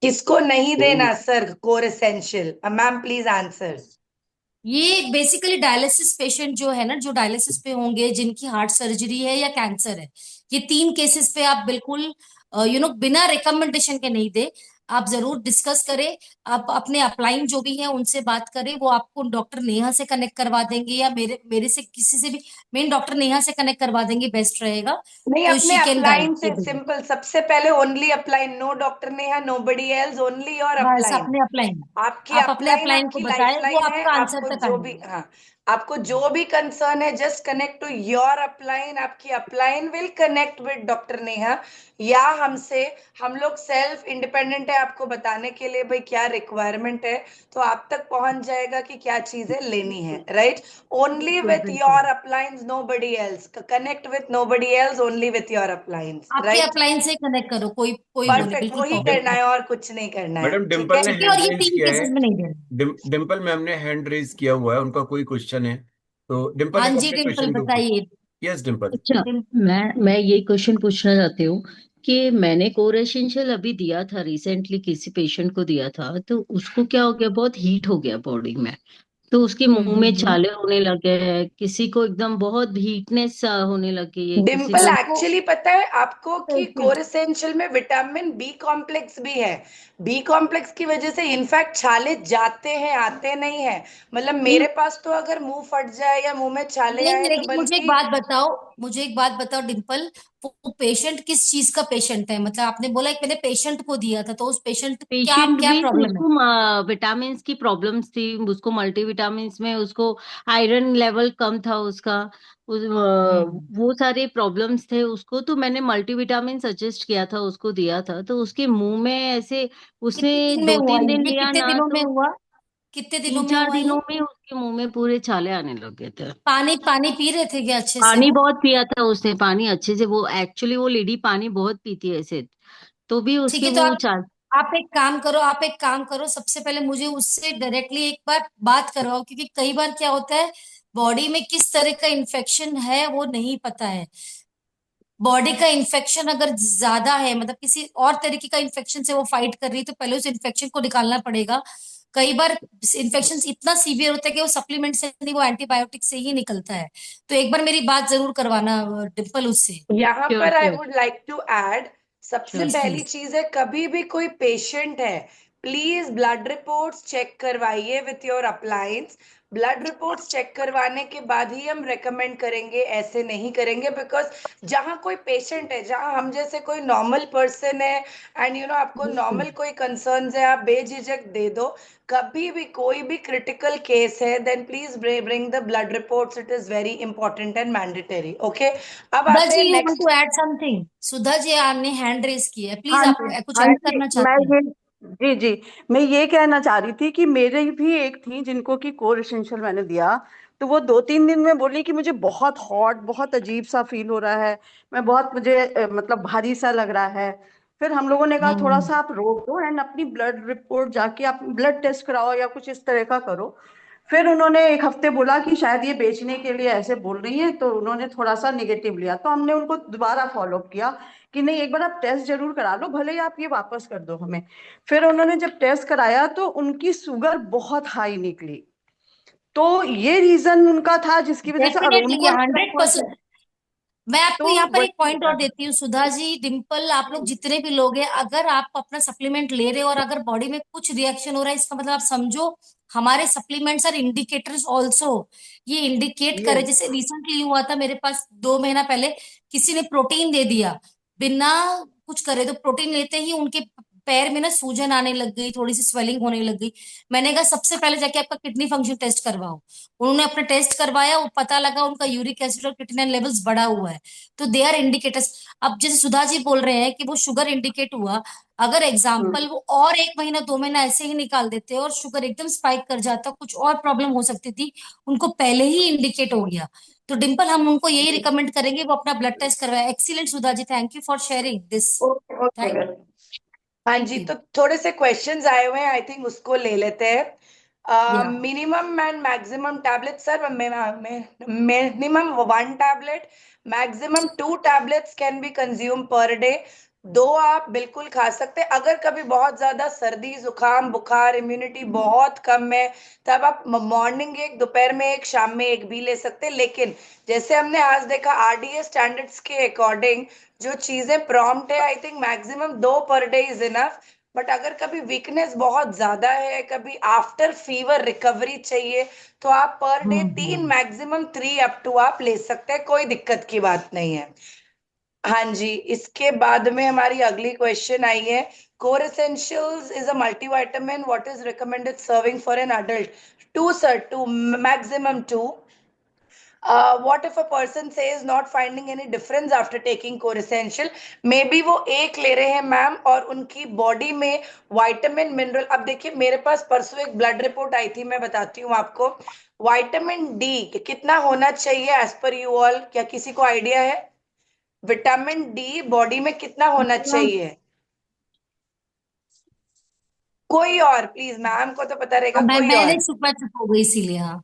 किसको नहीं कौन? देना sir core essential? Ma'am please answer. ये बेसिकली डायलिसिस पेशेंट जो है ना, जो डायलिसिस पे होंगे, जिनकी हार्ट सर्जरी है या कैंसर है, ये 3 केसेस पे आप बिल्कुल बिना रिकमेंडेशन के नहीं दे। आप जरूर डिस्कस करें, आप अपने अपलाइन जो भी है उनसे बात करें, वो आपको डॉक्टर नेहा से कनेक्ट करवा देंगे, या मेरे मेरे से किसी से भी, मेन डॉक्टर नेहा से कनेक्ट करवा देंगे, बेस्ट रहेगा। नहीं, तो अपने शी कैन गाइड अपलाइन से यू। सिंपल, सबसे पहले only upline, no doctor Neha, nobody else, only your बस अपलाइन। अपने अपलाइन, आपकी आप अपने अपलाइन अपलाइन को आपकी बताएं, वो लाइफलाइन है। आपका आंसर आपको तक जो भी, आएंगे। हाँ, आपको जो भी कंसर्न है, just connect to your upline, आपकी upline will connect with doctor Neha या हमसे। हम लोग सेल्फ इंडिपेंडेंट है आपको बताने के लिए भाई क्या रिक्वायरमेंट है, तो आप तक पहुंच जाएगा कि क्या चीजें लेनी है, राइट। ओनली बिल्कुल विथ योर बिल्कुल। Uplines, nobody else, connect with nobody else, only with your uplines, आपके राइट। अपलाइन से कनेक्ट करो, कोई कोई वो नहीं, परफेक्ट, बिल्कुल वही करना परफेक्ट। है और कुछ नहीं करना है, मैडम ठीक डिम्पल है। ने ठीक है, और हैंड ये रेज तीन किया है। केसेस में नहीं देना। डिम्पल मैम ने हैंड रेज किया हुआ है, उनका कोई क्वेश्चन है, तो डिम्पल हाँ आप जी अपने डिम्पल क्वेश्चन के ऊपर। बताइए। यस डिम्पल। अच्छा, मैं ये क्वेश्चन पूछना चाहती हूँ कि मैंने कोर एसेंशियल अभी दिया था, रिसेंटली किसी पेशेंट को दिया था, तो उसको क्या हो गया, बहुत हीट हो गया बॉडी में। तो उसके मुंह में हम्म। छाले होने लगे हैं, किसी को एकदम बहुत हीटनेस होने लगी है, किसी डिम्पल को। उसको एक्चुअली पता है आपको कि बिल्कुल। कोर एसेंशियल में विटामिन बी कॉम्प्लेक्स भी है। बी कॉम्प्लेक्स की वजह से इनफैक्ट छाले जाते हैं, आते नहीं है। मतलब नहीं मेरे पास तो अगर मुंह फट जाए या मुंह में छाले नहीं, आए तो लेकिन मुझे एक बल्कि, बात बताओ, मुझे एक बात बताओ डिम्पल, वो पेशेंट किस चीज का पेशेंट है? मतलब आपने बोला एक मैंने पेशेंट को दिया था, तो उस पेशेंट क्या पेशेंट क्या भी, प्रॉब्लम है? उसको विटामिन की प्रॉब्लम्स थी, उसको मल्टीविटामिन में, उसको आयरन लेवल कम था उसका, हम्म। वो सारे प्रॉब्लम्स थे उसको। तो मैंने मल्टीविटामिन सजेस्ट किया था, उसको दिया था, तो उसके मुंह में ऐसे, उसने कितने दिन में दो हुआ तीन दिन ये, लिया कितने ना, दिनों में तो हुआ, कितने दिनों तीन में चार हुआ दिनों ये? में उसके मुंह में पूरे छाले आने लगे थे। पानी पानी पी रहे थे क्या अच्छे से पानी वो? बहुत पिया था उसने, पानी अच्छे से, वो एक्चुअली वो लेडी पानी बहुत पीती है ऐसे, तो भी ठीक उसके है, तो वो चाल। आप एक काम करो, आप एक काम करो, सबसे पहले मुझे उससे डायरेक्टली एक बार बात करवाओ, क्योंकि कई बार क्या होता है, बॉडी में किस तरह का इन्फेक्शन है वो नहीं पता है। बॉडी का इन्फेक्शन अगर ज्यादा है, मतलब किसी और तरीके का इन्फेक्शन से वो फाइट कर रही है, तो पहले उस इन्फेक्शन को निकालना पड़ेगा। कई बार इन्फेक्शन इतना सीवियर होता है कि वो सप्लीमेंट से नहीं, वो एंटीबायोटिक से ही निकलता है। तो एक बार मेरी बात जरूर करवाना डिम्पल उससे। यहाँ श्योर पर I sure would like to add, सबसे श्योर प्लीज पहली प्लीज। चीज है, कभी भी कोई पेशेंट है, प्लीज ब्लड रिपोर्ट्स चेक करवाइए with your uplines. Blood reports check करवाने के बाद ही हम रेकमेंड करेंगे, ऐसे नहीं करेंगे। बिकॉज जहाँ कोई पेशेंट है, जहाँ हम जैसे कोई नॉर्मल पर्सन है, एंड यू नो आपको नॉर्मल कोई कंसर्न्स है, आप बेझिझक दे दो। कभी भी कोई भी क्रिटिकल केस है, then please bring the blood reports, it is very important and mandatory. Okay, अब सुधा आते जी, हैं you want next. To add something? Sudha ji आपने हैंड रेस की है, प्लीज हाँ आप जी, कुछ हाँ ऐड जी, करना मैं चाहते हैं? ये जी जी, मैं ये कहना चाह रही थी कि मेरे भी एक थी जिनको कि कोर एसेंशियल मैंने दिया। तो वो 2-3 दिन में बोली कि मुझे बहुत हॉट, बहुत अजीब सा फील हो रहा है, मैं बहुत, मुझे मतलब भारी सा लग रहा है। फिर हम लोगों ने कहा थोड़ा हम्म। सा आप रोक दो एंड अपनी ब्लड रिपोर्ट जाके आप ब्लड टेस्ट कराओ या कुछ इस तरह का करो। फिर उन्होंने एक हफ्ते बोला कि शायद ये बेचने के लिए ऐसे बोल रही हैं, तो उन्होंने थोड़ा सा निगेटिव लिया। तो हमने उनको दोबारा फॉलो अप किया कि नहीं, एक बार आप टेस्ट जरूर करा लो, भले ही आप ये वापस कर दो हमें। फिर उन्होंने जब टेस्ट कराया तो उनकी शुगर बहुत हाई निकली। तो ये रीजन उनका था जिसकी वजह से, और डेफिनेटली उनको ये लगता हंड्रेड था। परसेंट। मैं आपको तो यहाँ पर वही एक पॉइंट और है। देती हूँ सुधा जी, डिम्पल, आप लोग जितने भी लोग हैं, अगर आप अपना सप्लीमेंट ले रहे हो और अगर बॉडी में कुछ रिएक्शन हो रहा है, इसका मतलब आप समझो हमारे सप्लीमेंट्स आर इंडिकेटर्स ऑल्सो। ये इंडिकेट करे, ये जैसे रिसेंटली हुआ था मेरे पास 2 महीना पहले, किसी ने प्रोटीन दे दिया बिना कुछ करे, तो प्रोटीन लेते ही उनके पैर में ना सूजन आने लग गई, थोड़ी सी स्वेलिंग होने लग गई। मैंने कहा सबसे पहले जाके आपका किडनी फंक्शन टेस्ट करवाओ। उन्होंने अपना टेस्ट करवाया, वो पता लगा उनका यूरिक एसिड और क्रिएटिनिन लेवल्स बढ़ा हुआ है। तो दे आर इंडिकेटर्स। अब जैसे सुधा जी बोल रहे हैं कि वो शुगर इंडिकेट हुआ, अगर हम्म, एग्जाम्पल वो और 1 महीना 2 महीना ऐसे ही निकाल देते और शुगर एकदम स्पाइक कर जाता, कुछ और प्रॉब्लम हो सकती थी, उनको पहले ही इंडिकेट हो गया। तो डिम्पल, हम उनको यही रिकमेंड करेंगे वो अपना ब्लड टेस्ट करवाए। Excellent Sudha ji, thank you for sharing this. Okay okay. Thank हाँ थैंक जी, यू। तो थोड़े से क्वेश्चंस आए हुए हैं, आई थिंक उसको ले लेते हैं। या minimum and maximum tablet sir, minimum 1 tablet, maximum 2 tablets can be consume per day. 2 आप बिल्कुल खा सकते हैं। अगर कभी बहुत ज्यादा सर्दी जुकाम बुखार, इम्यूनिटी बहुत कम है, तब आप मॉर्निंग एक, दोपहर में एक, शाम में एक भी ले सकते हैं। लेकिन जैसे हमने आज देखा, आरडीएस स्टैंडर्ड्स के अकॉर्डिंग जो चीजें प्रॉम्प्ट है, I think maximum 2 per day is enough. But अगर कभी वीकनेस बहुत ज्यादा है, कभी आफ्टर फीवर रिकवरी चाहिए, तो आप per day 3, hmm. Maximum 3 up to आप ले सकते हैं, कोई दिक्कत की बात नहीं है। हाँ जी, इसके बाद में हमारी अगली क्वेश्चन आई है, core essentials is a multivitamin, what is recommended serving for an adult? 2 sir, 2, maximum 2। What if a person says not finding any difference after taking core essential? May be वो एक ले रहे हैं ma'am, और उनकी body में vitamin mineral, अब देखिए मेरे पास परसों एक ब्लड रिपोर्ट आई थी, मैं बताती हूँ आपको। विटामिन डी कितना होना चाहिए एज पर यू ऑल, क्या किसी को आइडिया है? विटामिन डी बॉडी में कितना होना चाहिए? कोई और प्लीज, मैम को तो पता रहेगा, कोई मैंने और। चुप हो गई इसीलिए। हाँ,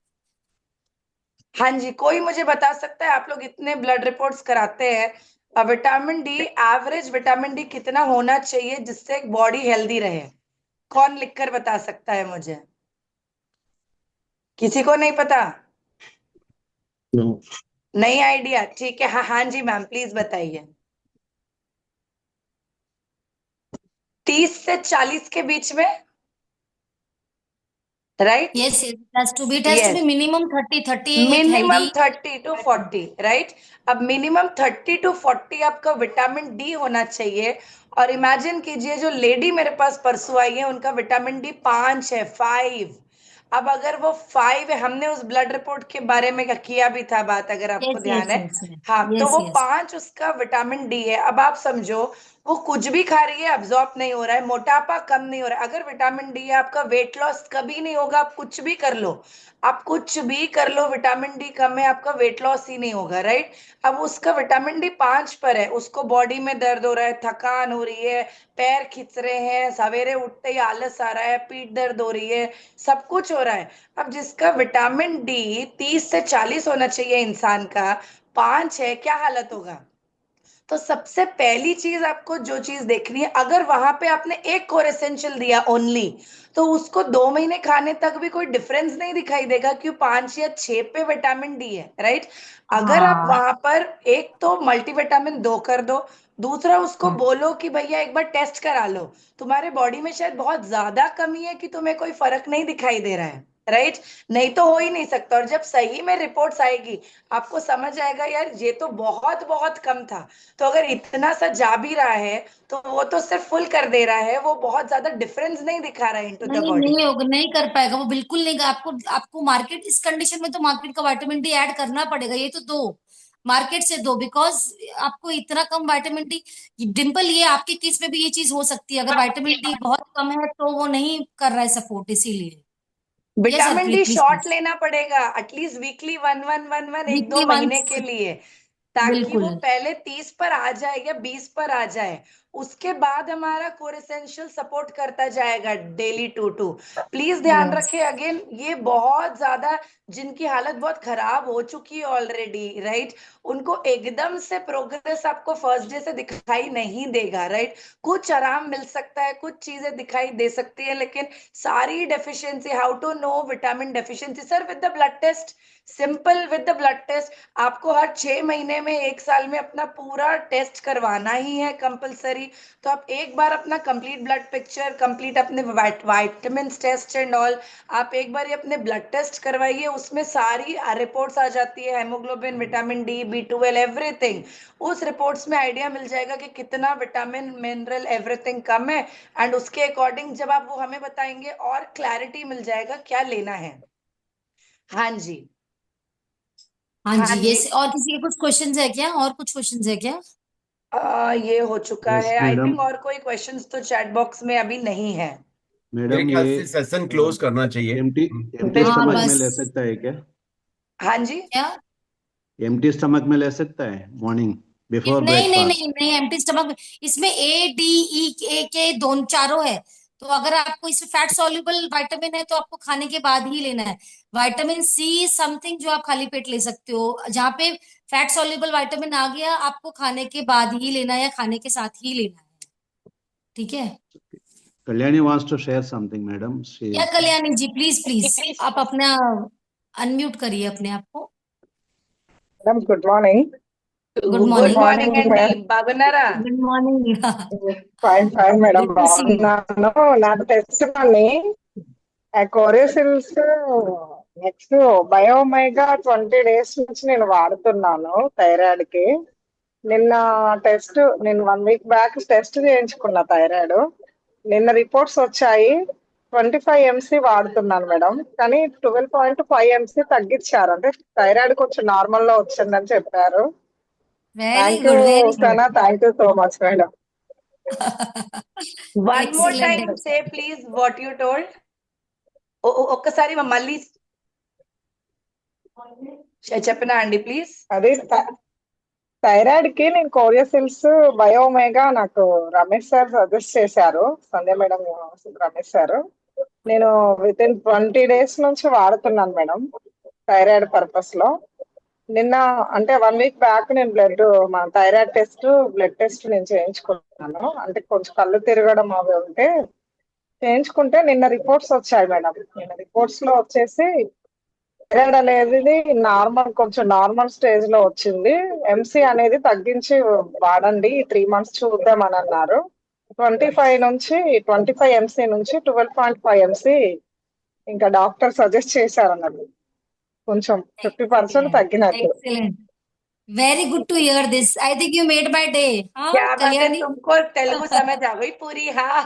हाँ जी, कोई मुझे बता सकता है, आप लोग इतने ब्लड रिपोर्ट्स कराते हैं, vitamin D, average vitamin D कितना होना चाहिए जिससे एक बॉडी हेल्दी रहे? कौन लिखकर बता सकता है मुझे? किसी को नहीं पता? नो। नहीं आइडिया, ठीक है। हाँ हाँ जी मैम, प्लीज बताइए। 30 से 40 के बीच में, right? Yes, it has to be yes, minimum 30 एक मिनिमम हेल्दी। 30 to 40, right? अब मिनिमम 30 to 40 आपका विटामिन डी होना चाहिए। और इमेजिन कीजिए, जो लेडी मेरे पास परसों आई है, उनका विटामिन डी 5 है, 5। अब अगर वो 5 है, हमने उस ब्लड रिपोर्ट के बारे में किया भी था बात, अगर आपको यस ध्यान यस है। यस हाँ, तो यस वो यस। 5 उसका विटामिन डी है। अब आप समझो, वो कुछ भी खा रही है, अब्जॉर्ब नहीं हो रहा है, मोटापा कम नहीं हो रहा है। अगर विटामिन डी है, आपका वेट लॉस कभी नहीं होगा, आप कुछ भी कर लो, आप कुछ भी कर लो, विटामिन डी कम है, आपका वेट लॉस ही नहीं होगा, राइट? अब उसका विटामिन डी 5 पर है, उसको बॉडी में दर्द हो रहा है, थकान हो रही है, पैर खिंच रहे हैं, सवेरे उठते ही आलस आ रहा है, पीठ दर्द हो रही है, सब कुछ हो रहा है। अब जिसका विटामिन डी 30 से 40 होना चाहिए इंसान का, 5 है, क्या हालत होगा? तो सबसे पहली चीज आपको जो चीज देखनी है, अगर वहां पे आपने एक कोर एसेंशियल दिया ओनली, तो उसको 2 महीने खाने तक भी कोई डिफरेंस नहीं दिखाई देगा, क्यों 5 या 6 पे विटामिन डी है, राइट। अगर आप हाँ वहां पर एक तो मल्टीविटामिन 2 कर दो, दूसरा उसको बोलो कि भैया एक बार टेस्ट करा लो, तुम्हारे बॉडी में शायद बहुत ज्यादा कमी है कि तुम्हें कोई फर्क नहीं दिखाई दे रहा है, राइट। नहीं तो हो ही नहीं सकता। और जब सही में रिपोर्ट्स आएगी, आपको समझ आएगा यार ये तो बहुत बहुत कम था। तो अगर इतना सा जा भी रहा है, तो वो तो सिर्फ फुल कर दे रहा है, वो बहुत ज्यादा डिफरेंस नहीं दिखा रहा है इनटू द नहीं, बॉडी। नहीं होगा, नहीं कर पाएगा वो, बिल्कुल नहीं। आपको आपको मार्केट, इस कंडीशन में तो मार्केट का विटामिन डी ऐड करना पड़ेगा, ये तो दो, मार्केट से दो, बिकॉज आपको इतना कम विटामिन डी। डिम्पल, ये आपके केस में भी ये चीज हो सकती है, अगर विटामिन डी बहुत कम है तो वो नहीं कर रहा है सपोर्ट, इसीलिए। Yes vitamin D Harpreet, please shot please. लेना पड़ेगा at least weekly, one one one one, एक दो वीकली महीने वंस। के लिए, ताकि बिल्कुल। वो पहले 30 पर आ जाए या 20 पर आ जाए। उसके बाद हमारा कोर एसेंशियल सपोर्ट करता जाएगा डेली 2 2। प्लीज ध्यान यस। रखें, अगेन ये बहुत ज्यादा, जिनकी हालत बहुत खराब हो चुकी है ऑलरेडी, राइट, उनको एकदम से प्रोग्रेस आपको फर्स्ट डे से दिखाई नहीं देगा, राइट। कुछ आराम मिल सकता है, कुछ चीजें दिखाई दे सकती है, लेकिन सारी deficiency, how to know vitamin deficiency sir, with the blood test, simple, with the blood test. आपको हर 6 महीने में, 1 साल में अपना पूरा टेस्ट करवाना ही है कंपलसरी। तो आप एक बार अपना कंप्लीट ब्लड पिक्चर, कंप्लीट अपने वाइटामिन टेस्ट एंड ऑल, आप एक बार ये अपने ब्लड टेस्ट करवाइए, उसमें सारी रिपोर्ट्स आ जाती है, haemoglobin, vitamin D, B12, everything. उस रिपोर्ट्स में आइडिया मिल जाएगा कि कितना विटामिन, मिनरल, एवरीथिंग कम है, एंड उसके अकॉर्डिंग जब आप वो हमें बताएंगे और क्लैरिटी मिल जाएगा क्या लेना है। हाँ जी। हाँ हाँ जी, ये जी। और किसी के कुछ क्वेश्चंस है क्या, और कुछ क्वेश्चंस है क्या? ये हो चुका यस है आई मैडम। थिंक, और कोई क्वेश्चंस तो चैट बॉक्स में अभी नहीं है। मेरे मैडम ख्याल ये से सेशन क्लोज करना चाहिए। एम्प्टी एम्प्टी हाँ स्टमक बिल्कुल। में बस। ले सकता है क्या? हाँ जी। क्या? एम्प्टी स्टमक में ले सकता है मॉर्निंग बिफोर नहीं नहीं ब्रेकफास्ट? नहीं नहीं, एम्प्टी स्टमक, इसमें A D E के दोनों चारों है। तो अगर आपको इसमें फैट सॉल्युबल विटामिन है तो आपको खाने के बाद ही लेना है। विटामिन सी समथिंग जो आप खाली पेट ले सकते हो, जहाँ पे फैट सॉल्युबल विटामिन आ गया, आपको खाने के बाद ही लेना है या खाने के साथ ही लेना है। ठीक है। Kalyani wants to share something, madam. She या is Kalyani ji, please please, आप अपना अनम्यूट करिए अपने आप को। Madam good morning. Good good morning. Morning morning అండి, मैम। బాగున్నారా? Good morning. Fine fine madam, good to see you. బాగున్నాను. నాకు టెస్ట్ మనీ కోరిసిల్స్ నెక్స్ట్ బయోమైగా 20 days నుంచి నేను వాడుతున్నాను థైరాయిడ్ కి. నిన్న నేను 1 week బ్యాక్ టెస్ట్ చేయించుకున్నా థైరాయిడ్. నిన్న రిపోర్ట్స్ వచ్చాయి. 25 mc వాడుతున్నాను మేడం, కానీ 12.5 mc తగ్గించారు. అంటే థైరాయిడ్ కొంచెం నార్మల్ లో వచ్చిందని చెప్పారు. Very thank you good, very good. Sana, thank you so much madam. One more excellent. Time say please what you told. ఒక్కసారి మళ్ళీ చెప్పనా అండి ప్లీజ్? అది థైరాయిడ్ కి నేను కోరియాసిల్స్ బయోమేగా నాకు రమేష్ సార్ సజెస్ట్ చేశారు, సంధ్య మేడం, రమేష్ సార్. నేను విత్ ఇన్ 20 days నుంచి వాడుతున్నాను మేడం థైరాయిడ్ పర్పస్ లో. నిన్న అంటే 1 week బ్యాక్ నేను మా థైరాయిడ్ బ్లడ్ టెస్ట్ నేను చేయించుకున్నాను. అంటే కొంచెం కళ్ళు తిరగడం అవి ఉంటే చేయించుకుంటే నిన్న రిపోర్ట్స్ వచ్చాయి మేడం. నిన్న రిపోర్ట్స్ లో వచ్చేసి థైరాయిడ్ అనేది కొంచెం నార్మల్ స్టేజ్ లో వచ్చింది. ఎంసీ అనేది తగ్గించి వాడండి, 3 months చూద్దామని అన్నారు. 25 mc నుంచి 12.5 mc ఇంకా డాక్టర్ సజెస్ట్ చేశారు అన్నది. కొంచెం 50% తగ్గినట్టు. Excellent. Very good to hear this, I think you made my day. हाँ क्या बात है, कल्याणी। तुमको तेलुगु समझ आ गई पूरी? हाँ।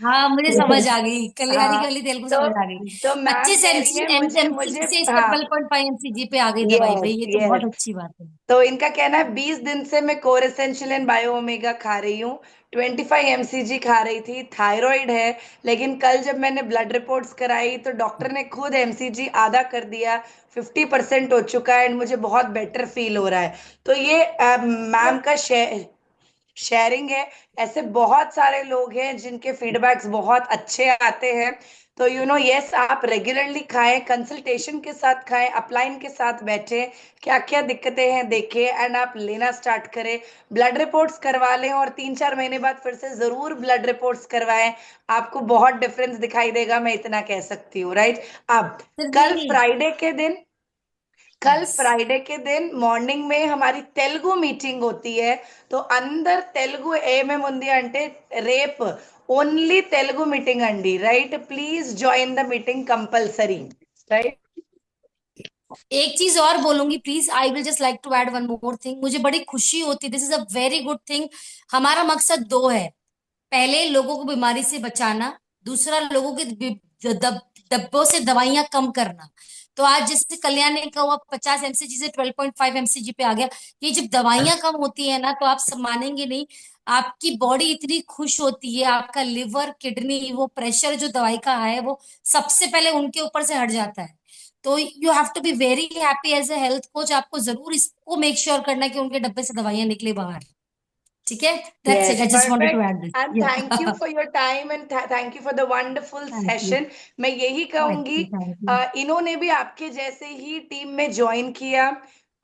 हाँ मुझे समझ आ गई, कल्याणी हाँ, की वाली तेलुगु तो समझ आ गई। तो मैम पच्चीस कह रही एमसी है मुझे मुझे एमसीजी से इसका हाँ, 12.5 mcg पे आ गई दवाई, भाई यस ये तो यस। बहुत अच्छी बात है। तो इनका कहना है 20 दिन से मैं core essential and bio omega खा रही हूँ, 25 mcg खा रही थी, थायराइड है। लेकिन कल जब मैंने ब्लड रिपोर्ट्स कराई तो डॉक्टर ने खुद mcg आधा कर दिया, 50% हो चुका है, एंड मुझे बहुत बेटर फील हो रहा है। तो ये मैम का शेयरिंग है। ऐसे बहुत सारे लोग हैं जिनके फीडबैक्स बहुत अच्छे आते हैं। तो यस, आप रेगुलरली खाएं, कंसल्टेशन के साथ खाएं, अपलाइन के साथ बैठें, क्या क्या दिक्कतें हैं देखें, एंड आप लेना स्टार्ट करें। ब्लड रिपोर्ट्स करवा लें और 3-4 महीने बाद फिर से जरूर ब्लड रिपोर्ट्स करवाएं, आपको बहुत डिफरेंस दिखाई देगा, मैं इतना कह सकती हूँ, राइट। अब सिर्फ कल यही। फ्राइडे के दिन कल यस। फ्राइडे के दिन मॉर्निंग में हमारी तेलुगु मीटिंग होती है। तो अंदर तेलुगु ఏమేమి ఉంది అంటే రేప్ ఓన్లీ తెలుగు మీటింగ్ అండి, right? Please join the meeting compulsory, right. एक चीज और बोलूंगी please, I will just like to add one more thing. मुझे बड़ी खुशी होती, this is a very good thing. हमारा मकसद दो है, पहले लोगों को बीमारी से बचाना, दूसरा लोगों के डब्बों से दवाइयां कम करना। तो आज जैसे कल्याण ने कहा, 50 mcg से 12.5 mcg पे आ गया। ये जब दवाइयां कम होती है ना, तो आप सब मानेंगे नहीं, आपकी बॉडी इतनी खुश होती है, आपका लिवर, किडनी, वो प्रेशर जो दवाई का है वो सबसे पहले उनके ऊपर से हट जाता है। तो you have to be very happy as a health coach. आपको जरूर इसको मेक श्योर करना है कि उनके डब्बे से दवाइयां निकले बाहर। ठीक है, that's it, Yes, I just wanted to perfect. Add this. And thank you for your time and thank you for the wonderful thank you. session. मैं यही कहूंगी, थैंक यू। इन्होंने भी आपके जैसे ही टीम में ज्वाइन किया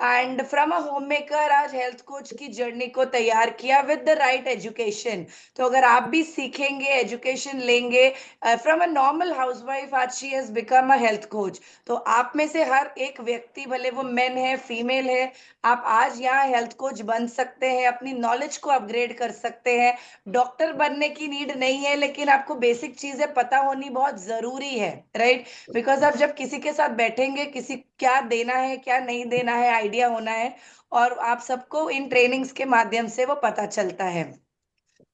and from a home maker आज हेल्थ कोच की जर्नी को तैयार किया विद द राइट एजुकेशन। तो अगर आप भी सीखेंगे, एजुकेशन लेंगे, फ्रॉम अ नॉर्मल हाउसवाइफ आज she has become a health coach. तो आप में से हर एक व्यक्ति, भले वो मेन है फीमेल है, आप आज यहाँ हेल्थ कोच बन सकते हैं, अपनी नॉलेज को अपग्रेड कर सकते हैं। डॉक्टर बनने की नीड नहीं है, लेकिन आपको बेसिक चीजें पता होनी बहुत जरूरी है, राइट? बिकॉज आप जब किसी के साथ बैठेंगे, किसी क्या देना है क्या नहीं देना है आइडिया होना है, और आप सबको इन ट्रेनिंग्स के माध्यम से वो पता चलता है।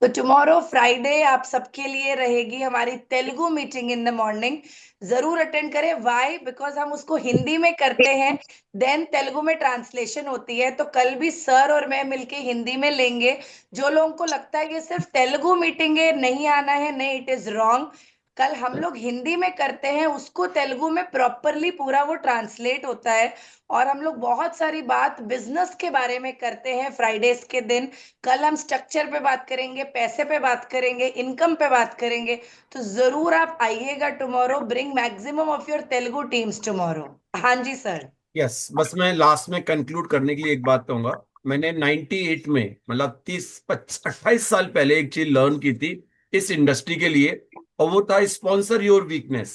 तो टुमारो फ्राइडे आप सबके लिए रहेगी हमारी Telugu meeting in the morning. जरूर अटेंड करें। वाई? बिकॉज हम उसको हिंदी में करते हैं, देन तेलुगु में ट्रांसलेशन होती है। तो कल भी सर और मैं मिलके हिंदी में लेंगे। जो लोगों को लगता है कि सिर्फ तेलुगु मीटिंग है, नहीं आना है, नहीं, इट इज रॉन्ग। कल हम लोग हिंदी में करते हैं, उसको तेलुगु में प्रॉपरली पूरा वो ट्रांसलेट होता है, और हम लोग बहुत सारी बात बिजनेस के बारे में करते हैं फ्राइडेज के दिन। कल हम स्ट्रक्चर पे बात करेंगे, पैसे पे बात करेंगे, इनकम पे बात करेंगे। तो जरूर आप आइएगा tomorrow. Bring maximum of your Telugu teams tomorrow. हाँ जी सर। यस, बस मैं लास्ट में कंक्लूड करने के लिए एक बात कहूंगा। मैंने 98 में, मतलब 28 साल पहले एक चीज लर्न की थी इस इंडस्ट्री के लिए, और वो था स्पॉन्सर योर वीकनेस।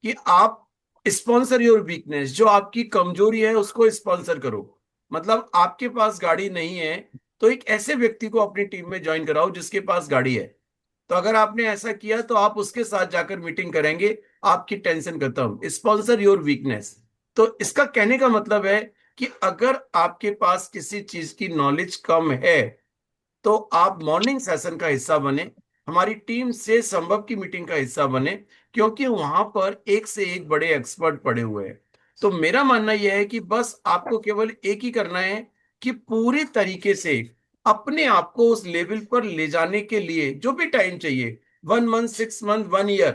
कि आप स्पॉन्सर योर वीकनेस, जो आपकी कमजोरी है उसको स्पॉन्सर करो। मतलब आपके पास गाड़ी नहीं है, तो एक ऐसे व्यक्ति को अपनी टीम में ज्वाइन कराओ जिसके पास गाड़ी है। तो अगर आपने ऐसा किया तो आप उसके साथ जाकर मीटिंग करेंगे, आपकी टेंशन खत्म। Sponsor your weakness. तो इसका कहने का मतलब है कि अगर आपके पास किसी चीज की नॉलेज कम है, तो आप मॉर्निंग सेशन का हिस्सा बने, हमारी टीम से संभव की मीटिंग का हिस्सा बने, क्योंकि वहां पर एक से एक बड़े एक्सपर्ट पड़े हुए हैं। तो मेरा मानना यह है कि बस आपको केवल एक ही करना है कि पूरी तरीके से अपने आप को उस लेवल पर ले जाने के लिए जो भी टाइम चाहिए, 1 मंथ, 6 मंथ, 1 ईयर,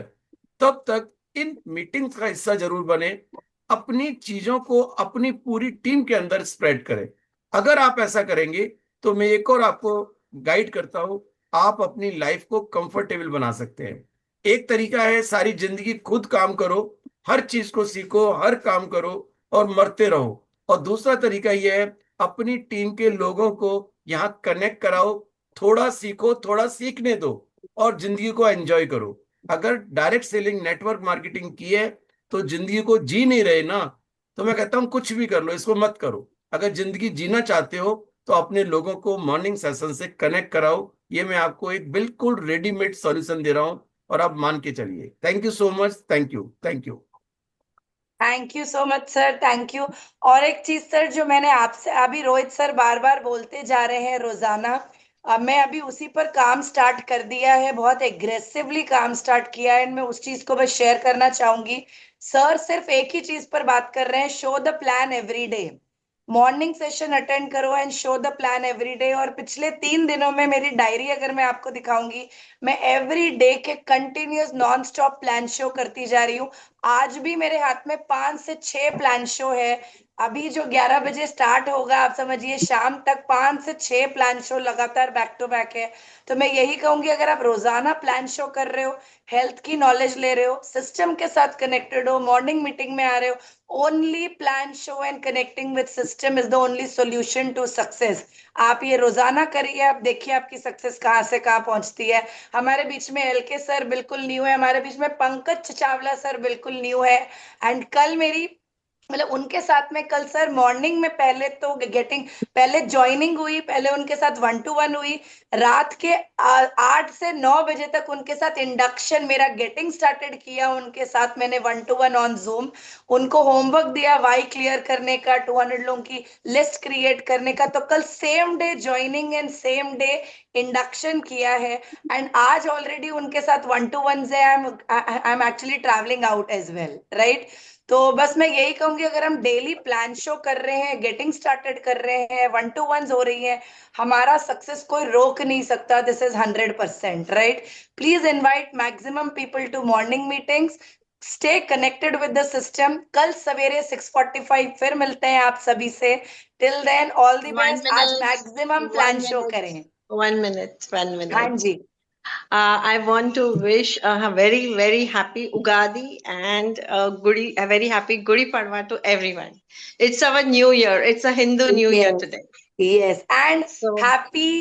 तब तक इन मीटिंग्स का हिस्सा जरूर बने। अपनी चीजों को अपनी पूरी टीम के अंदर स्प्रेड करें। अगर आप ऐसा करेंगे तो मैं एक और आपको गाइड करता हूं, आप अपनी लाइफ को कंफर्टेबल बना सकते हैं। एक तरीका है सारी जिंदगी खुद काम करो, हर चीज को सीखो, हर काम करो और मरते रहो। और दूसरा तरीका यह है अपनी टीम के लोगों को यहाँ कनेक्ट कराओ, थोड़ा सीखो, थोड़ा सीखने दो और जिंदगी को एंजॉय करो। अगर डायरेक्ट सेलिंग, नेटवर्क मार्केटिंग की है तो जिंदगी को जी नहीं रहे ना, तो मैं कहता हूं कुछ भी कर लो, इसको मत करो। अगर जिंदगी जीना चाहते हो तो अपने लोगों को मॉर्निंग सेशन से कनेक्ट कराओ। ये मैं आपको एक बिल्कुल रेडीमेड सॉल्यूशन दे रहा हूं और आप मान के चलिए। Thank you so much. Thank you, thank you. Thank you so much sir, thank you. और एक चीज सर, जो मैंने आपसे अभी, रोहित सर बार बार बोलते जा रहे हैं रोजाना, मैं अभी उसी पर काम स्टार्ट कर दिया है, बहुत एग्रेसिवली काम स्टार्ट किया है, मैं उस चीज को बस शेयर करना चाहूंगी। सर सिर्फ एक ही चीज पर बात कर रहे हैं, show the plan every day. Morning session attend करो and show the plan every day. और पिछले 3 दिनों में मेरी डायरी अगर मैं आपको दिखाऊंगी, मैं एवरी डे के continuous non stop plan show करती जा रही हूँ। आज भी मेरे हाथ में 5 से 6 प्लान शो है। अभी जो 11 बजे स्टार्ट होगा, आप समझिए शाम तक 5 से 6 प्लान शो लगातार बैक टू बैक है। तो मैं यही कहूंगी, अगर आप रोजाना प्लान शो कर रहे हो, हेल्थ की नॉलेज ले रहे हो, सिस्टम के साथ कनेक्टेड हो, मॉर्निंग मीटिंग में आ रहे हो, only plan show and connecting with system is the only solution to success. आप ये रोजाना करिए, आप देखिए आपकी सक्सेस कहाँ से कहाँ पहुंचती है। हमारे बीच में LK सर बिल्कुल न्यू है, हमारे बीच में पंकज चावला सर बिल्कुल न्यू है। एंड कल मेरी, मतलब उनके साथ में कल सर मॉर्निंग में पहले ज्वाइनिंग हुई, पहले उनके साथ 1-to-1 हुई, रात के 8 से 9 बजे तक उनके साथ इंडक्शन, मेरा गेटिंग स्टार्टेड किया उनके साथ मैंने 1-to-1 ऑन जूम। उनको होमवर्क दिया वाई क्लियर करने का, 200 लोगों की लिस्ट क्रिएट करने का। तो कल same day joining and same day induction किया है। एंड आज ऑलरेडी उनके साथ 1-to-1 है। I am actually travelling out as well, right. तो बस मैं यही कहूंगी, अगर हम डेली प्लान शो कर रहे हैं, गेटिंग स्टार्टेड कर रहे हैं, 1-to-1 हो रही है, हमारा सक्सेस कोई रोक नहीं सकता। This is 100%, right. Please invite maximum people to morning meetings, stay connected with the system. कल सवेरे 6:45 फिर मिलते हैं आप सभी से। Till then all the 1 best. आज minute, maximum 1 plan show minute, करें। 1 minute, 1 हाँ minute. Ji. I want to wish a very, very happy Ugadi and a very happy Gudi Padwa to everyone. It's our new year. It's a Hindu new year Yes, today. yes, and So happy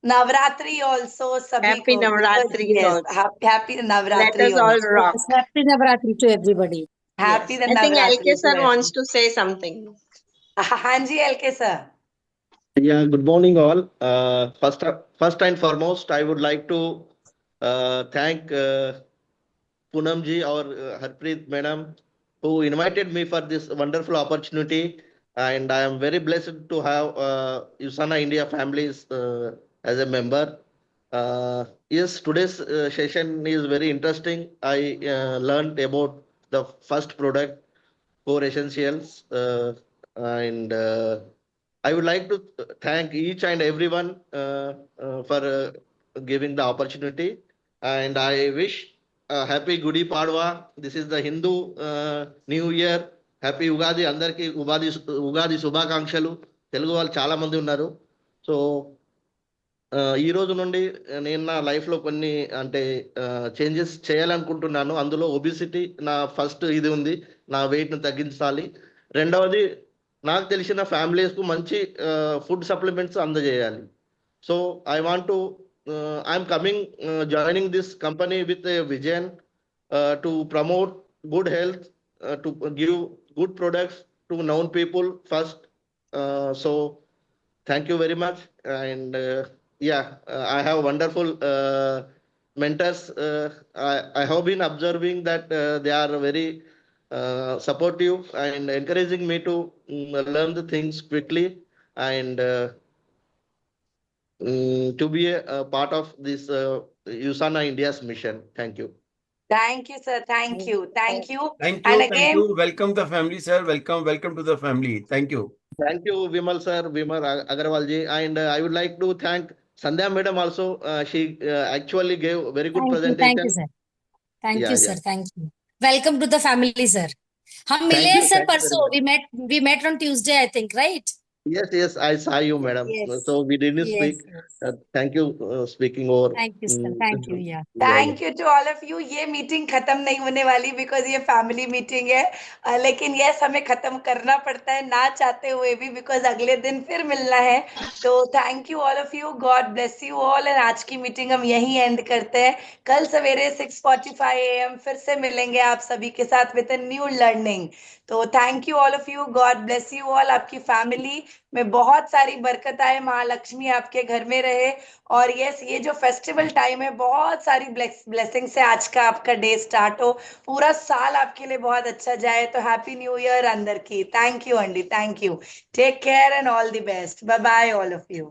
Navratri also sabhi happy ko, because Navratri yes, also. happy Let Navratri us all also. rock. Yes, happy Navratri to everybody. Happy Yes. the I think Navratri LK to sir wants everyone. to say something. हाँ जी LK sir. Yeah, good morning, all. First and foremost, I would like to thank Poonam ji or Harpreet madam, who invited me for this wonderful opportunity. And I am very blessed to have USANA India families as a member. Yes, today's session is very interesting. I learned about the first product, Core Essentials, and I would like to thank each and everyone for giving the opportunity. And I wish happy Gudi Padwa. This is the Hindu New Year. Happy Ugadi. అందరికీ ఉగాది శుభాకాంక్షలు. తెలుగు వాళ్ళు చాలా మంది ఉన్నారు. So ఈ రోజు నుండి నేను నా లైఫ్లో కొన్ని అంటే చేంజెస్ చేయాలనుకుంటున్నాను. అందులో ఒబిసిటీ నా ఫస్ట్ ఇది ఉంది, నా వెయిట్ను తగ్గించాలి. రెండవది, నాకు తెలిసిన ఫ్యామిలీస్కు మంచి ఫుడ్ సప్లిమెంట్స్ అందజేయాలి. So I want to I'm coming joining this company with a vision to promote good health, to give good products to known people first. So thank you very much. And I have wonderful mentors. I have been observing that they are very supportive and encouraging me to learn the things quickly and to be a part of this USANA India's mission. Thank you. Thank you sir. Thank you. Thank you. Thank And you. Thank again, you. Welcome the family, sir. Welcome to the family. Thank you. Thank you, Vimal sir, Vimal Agarwal ji. And I would like to thank Sandhya madam also. She actually gave very good Thank you, presentation. sir. Thank Yeah, you, yeah. sir. Thank you. Welcome to the family, sir. हम मिले Thank हैं you. Sir Thank you very परसों. much. We met on Tuesday, I think, right? Yes, I saw you, madam. Yes. So we didn't Yes, speak. yes. Thank you speaking over. Thank you, sir. Thank you. Yeah. Thank you to all of you. ये meeting खत्म नहीं होने वाली, because ये family meeting है। लेकिन yes, हमें खत्म करना पड़ता है ना चाहते हुए भी, बिकॉज अगले दिन फिर मिलना है। तो thank you all of you, God bless you all. And आज की मीटिंग हम यहीं एंड करते हैं। कल सवेरे 6:45 AM फिर से मिलेंगे आप सभी के साथ विद अ न्यू लर्निंग। तो thank you all of you, God bless you all. आपकी फैमिली में बहुत सारी बरकत आए, महालक्ष्मी आपके घर में रहे। और यस, ये जो फेस्टिवल टाइम है, बहुत सारी ब्लेसिंग से आज का आपका डे स्टार्ट हो, पूरा साल आपके लिए बहुत अच्छा जाए। तो हैप्पी न्यू ईयर अंदर की। थैंक यू अंडी, thank you. Take care and all the best. Bye bye all of you.